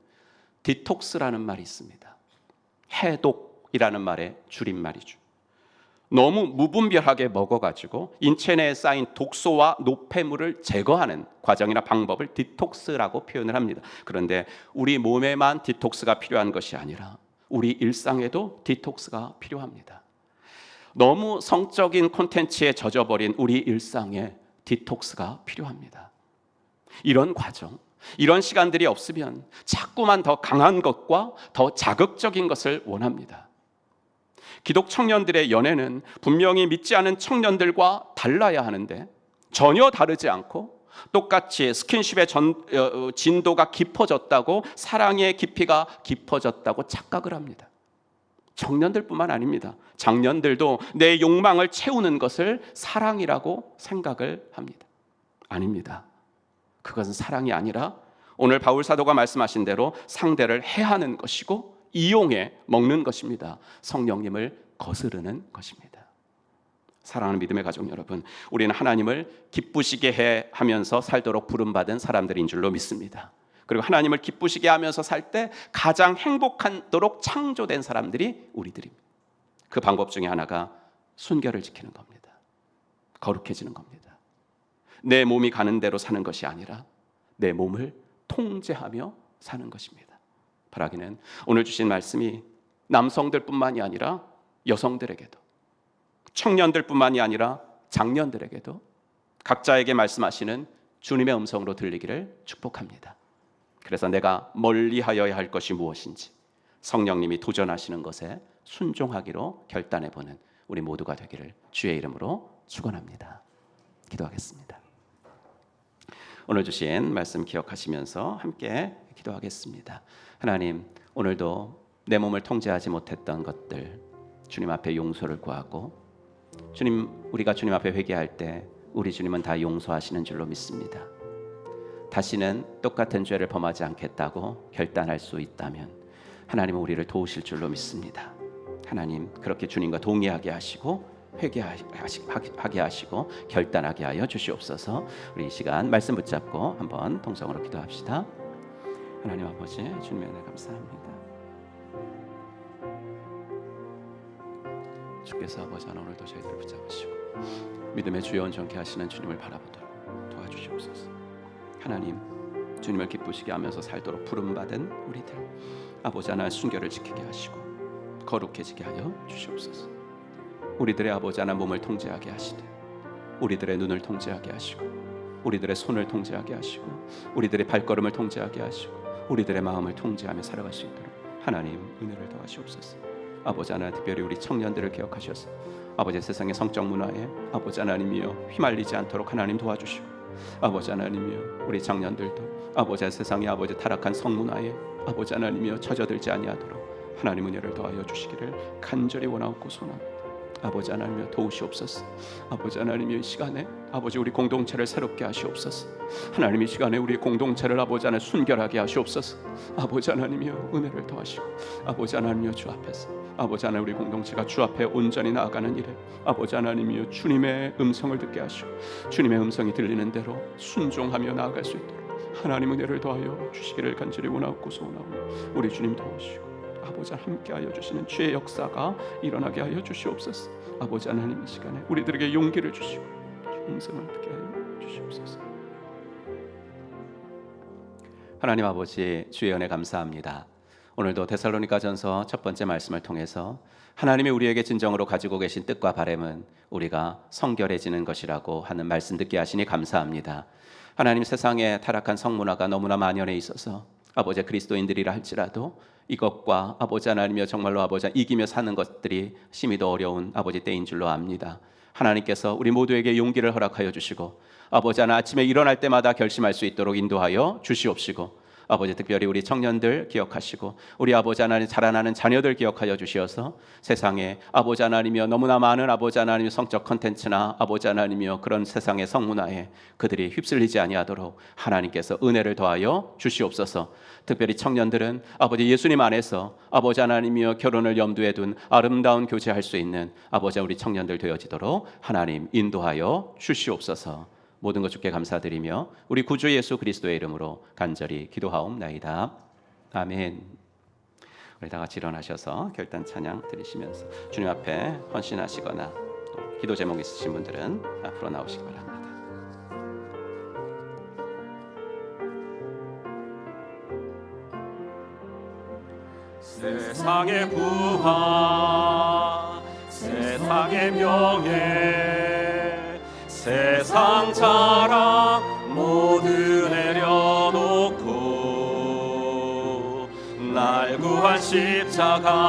디톡스라는 말이 있습니다. 해독이라는 말의 줄임말이죠. 너무 무분별하게 먹어가지고 인체 내에 쌓인 독소와 노폐물을 제거하는 과정이나 방법을 디톡스라고 표현을 합니다. 그런데 우리 몸에만 디톡스가 필요한 것이 아니라 우리 일상에도 디톡스가 필요합니다. 너무 성적인 콘텐츠에 젖어버린 우리 일상에 디톡스가 필요합니다. 이런 과정, 이런 시간들이 없으면 자꾸만 더 강한 것과 더 자극적인 것을 원합니다. 기독 청년들의 연애는 분명히 믿지 않은 청년들과 달라야 하는데 전혀 다르지 않고 똑같이 스킨십의 진도가 깊어졌다고, 사랑의 깊이가 깊어졌다고 착각을 합니다. 청년들뿐만 아닙니다. 장년들도 내 욕망을 채우는 것을 사랑이라고 생각을 합니다. 아닙니다. 그것은 사랑이 아니라 오늘 바울 사도가 말씀하신 대로 상대를 해하는 것이고 이용해 먹는 것입니다. 성령님을 거스르는 것입니다. 사랑하는 믿음의 가족 여러분, 우리는 하나님을 기쁘시게 해 하면서 살도록 부름받은 사람들인 줄로 믿습니다. 그리고 하나님을 기쁘시게 하면서 살 때 가장 행복하도록 창조된 사람들이 우리들입니다. 그 방법 중에 하나가 순결을 지키는 겁니다. 거룩해지는 겁니다. 내 몸이 가는 대로 사는 것이 아니라 내 몸을 통제하며 사는 것입니다. 바라기는 오늘 주신 말씀이 남성들뿐만이 아니라 여성들에게도, 청년들뿐만이 아니라 장년들에게도 각자에게 말씀하시는 주님의 음성으로 들리기를 축복합니다. 그래서 내가 멀리하여야 할 것이 무엇인지 성령님이 도전하시는 것에 순종하기로 결단해보는 우리 모두가 되기를 주의 이름으로 축원합니다. 기도하겠습니다. 오늘 주신 말씀 기억하시면서 함께 기도하겠습니다. 하나님, 오늘도 내 몸을 통제하지 못했던 것들 주님 앞에 용서를 구하고, 주님, 우리가 주님 앞에 회개할 때 우리 주님은 다 용서하시는 줄로 믿습니다. 다시는 똑같은 죄를 범하지 않겠다고 결단할 수 있다면 하나님은 우리를 도우실 줄로 믿습니다. 하나님, 그렇게 주님과 동의하게 하시고 회개하게 하시고 결단하게 하여 주시옵소서. 우리 이 시간 말씀 붙잡고 한번 동성으로 기도합시다. 하나님 아버지, 주님의 은혜 감사합니다. 주께서 아버지 오늘도 저희들을 붙잡으시고 믿음의 주여 온전케 하시는 주님을 바라보도록 도와주시옵소서. 하나님, 주님을 기쁘시게 하면서 살도록 부름받은 우리들 아버지 하나님 순결을 지키게 하시고 거룩해지게 하여 주시옵소서. 우리들의 아버지 하나님 몸을 통제하게 하시되 우리들의 눈을 통제하게 하시고 우리들의 손을 통제하게 하시고 우리들의 발걸음을 통제하게 하시고 우리들의 마음을 통제하며 살아갈 수 있도록 하나님 은혜를 더하시옵소서. 아버지 하나님, 특별히 우리 청년들을 기억하셔서 아버지 세상의 성적 문화에 아버지 하나님이여 휘말리지 않도록 하나님 도와주시고, 아버지 하나님이여 우리 장년들도 아버지 세상의 아버지 타락한 성문화에 아버지 하나님이여 젖어들지 아니하도록 하나님 은혜를 더하여 주시기를 간절히 원하옵고 소원합니다. 아버지 하나님이여 도우시옵소서. 아버지 하나님이여 이 시간에 아버지 우리 공동체를 새롭게 하시옵소서. 하나님 이 시간에 우리 공동체를 아버지 하나님 순결하게 하시옵소서. 아버지 하나님이여 은혜를 더하시고 아버지 하나님이여 주 앞에서 아버지 하나님 우리 공동체가 주 앞에 온전히 나아가는 일에 아버지 하나님이여 주님의 음성을 듣게 하시고 주님의 음성이 들리는 대로 순종하며 나아갈 수 있도록 하나님 은혜를 더하여 주시기를 간절히 원하옵고 소원하오니 우리 주님 도우시고 아버지 함께하여 주시는 주의 역사가 일어나게 하여 주시옵소서. 아버지 하나님 이 시간에 우리들에게 용기를 주시고 음성을 듣게 하여 주시옵소서. 하나님 아버지, 주의 은혜 감사합니다. 오늘도 데살로니가전서 첫 번째 말씀을 통해서 하나님이 우리에게 진정으로 가지고 계신 뜻과 바람은 우리가 성결해지는 것이라고 하는 말씀 듣게 하시니 감사합니다. 하나님, 세상에 타락한 성문화가 너무나 만연해 있어서 아버지 그리스도인들이라 할지라도 이것과 아버지 하나님이여 정말로 아버지 이기며 사는 것들이 심히 더 어려운 아버지 때인 줄로 압니다. 하나님께서 우리 모두에게 용기를 허락하여 주시고 아버지 하나 아침에 일어날 때마다 결심할 수 있도록 인도하여 주시옵시고, 아버지 특별히 우리 청년들 기억하시고 우리 아버지 하나님 자라나는 자녀들 기억하여 주시어서 세상에 아버지 하나님이여 너무나 많은 아버지 하나님의 성적 컨텐츠나 아버지 하나님이여 그런 세상의 성문화에 그들이 휩쓸리지 아니하도록 하나님께서 은혜를 더하여 주시옵소서. 특별히 청년들은 아버지 예수님 안에서 아버지 하나님이여 결혼을 염두에 둔 아름다운 교제할 수 있는 아버지 우리 청년들 되어지도록 하나님 인도하여 주시옵소서. 모든 것 주께 감사드리며 우리 구주 예수 그리스도의 이름으로 간절히 기도하옵나이다. 아멘. 우리 다 같이 일어나셔서 결단 찬양 드리시면서 주님 앞에 헌신하시거나 또 기도 제목 있으신 분들은 앞으로 나오시기 바랍니다. 세상의 부하, 세상의 명예, 세상 자랑 모두 내려놓고 날 구한 십자가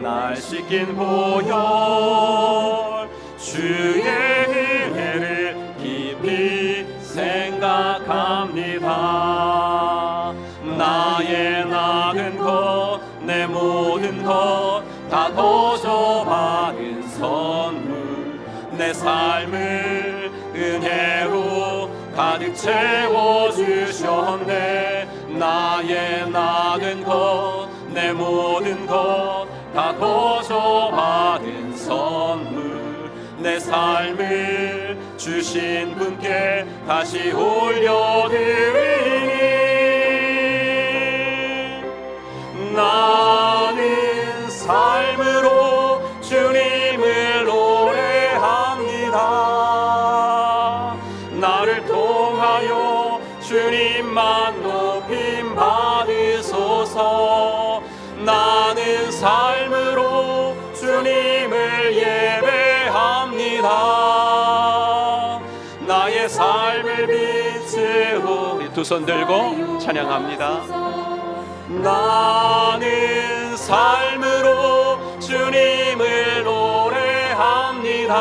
날 씻긴 보혈 주의 은혜를 깊이 생각합니다. 나의 작은 것 내 모든 것 다 거저 받은 선물 내 삶을 은혜로 가득 채워주셨네. 나의 작은 것 내 모든 것 다 거저 받은 선물 내 삶을 주신 분께 다시 올려드리니 나는 삶으로 주님을 노래합니다. 나를 통하여 주님만 높임 받으소서. 나는 삶으로 주님을 예배합니다. 나의 삶을 빛으로 우리 두 손 들고 찬양합니다. 나는 삶으로 주님을 노래합니다.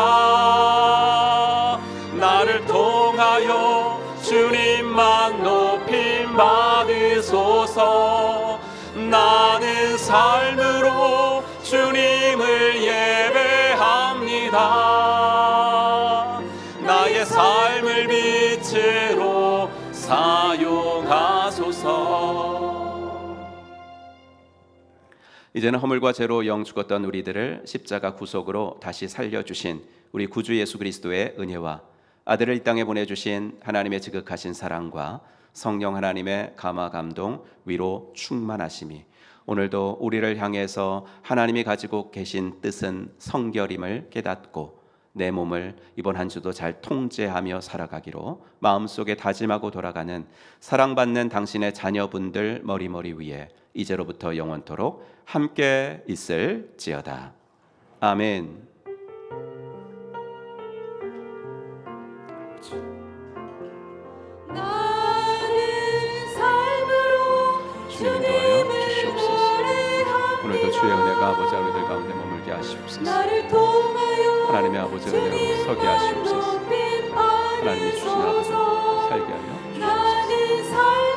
나를 통하여 주님만 높임 받으소서. 나는 삶으로 주님을 예배합니다. 나의 삶을 빛으로 사용하소서. 이제는 허물과 죄로 영 죽었던 우리들을 십자가 구속으로 다시 살려주신 우리 구주 예수 그리스도의 은혜와 아들을 이 땅에 보내주신 하나님의 지극하신 사랑과 성령 하나님의 감화 감동 위로 충만하심이 오늘도 우리를 향해서 하나님이 가지고 계신 뜻은 성결임을 깨닫고 내 몸을 이번 한 주도 잘 통제하며 살아가기로 마음속에 다짐하고 돌아가는 사랑받는 당신의 자녀분들 머리머리 위에 이제로부터 영원토록 함께 있을지어다. 아멘. 나는 삶으로 주님 도하여 주시옵소서. 오늘도 주의 은혜가 아버지 아버지들 가운데 머물게 하시옵소서. 나를 통하여 하나님의 아버지 은혜로 서게 하시옵소서. 하나님이 주신 아버지 살게 하여 주시옵소서. 나는 삶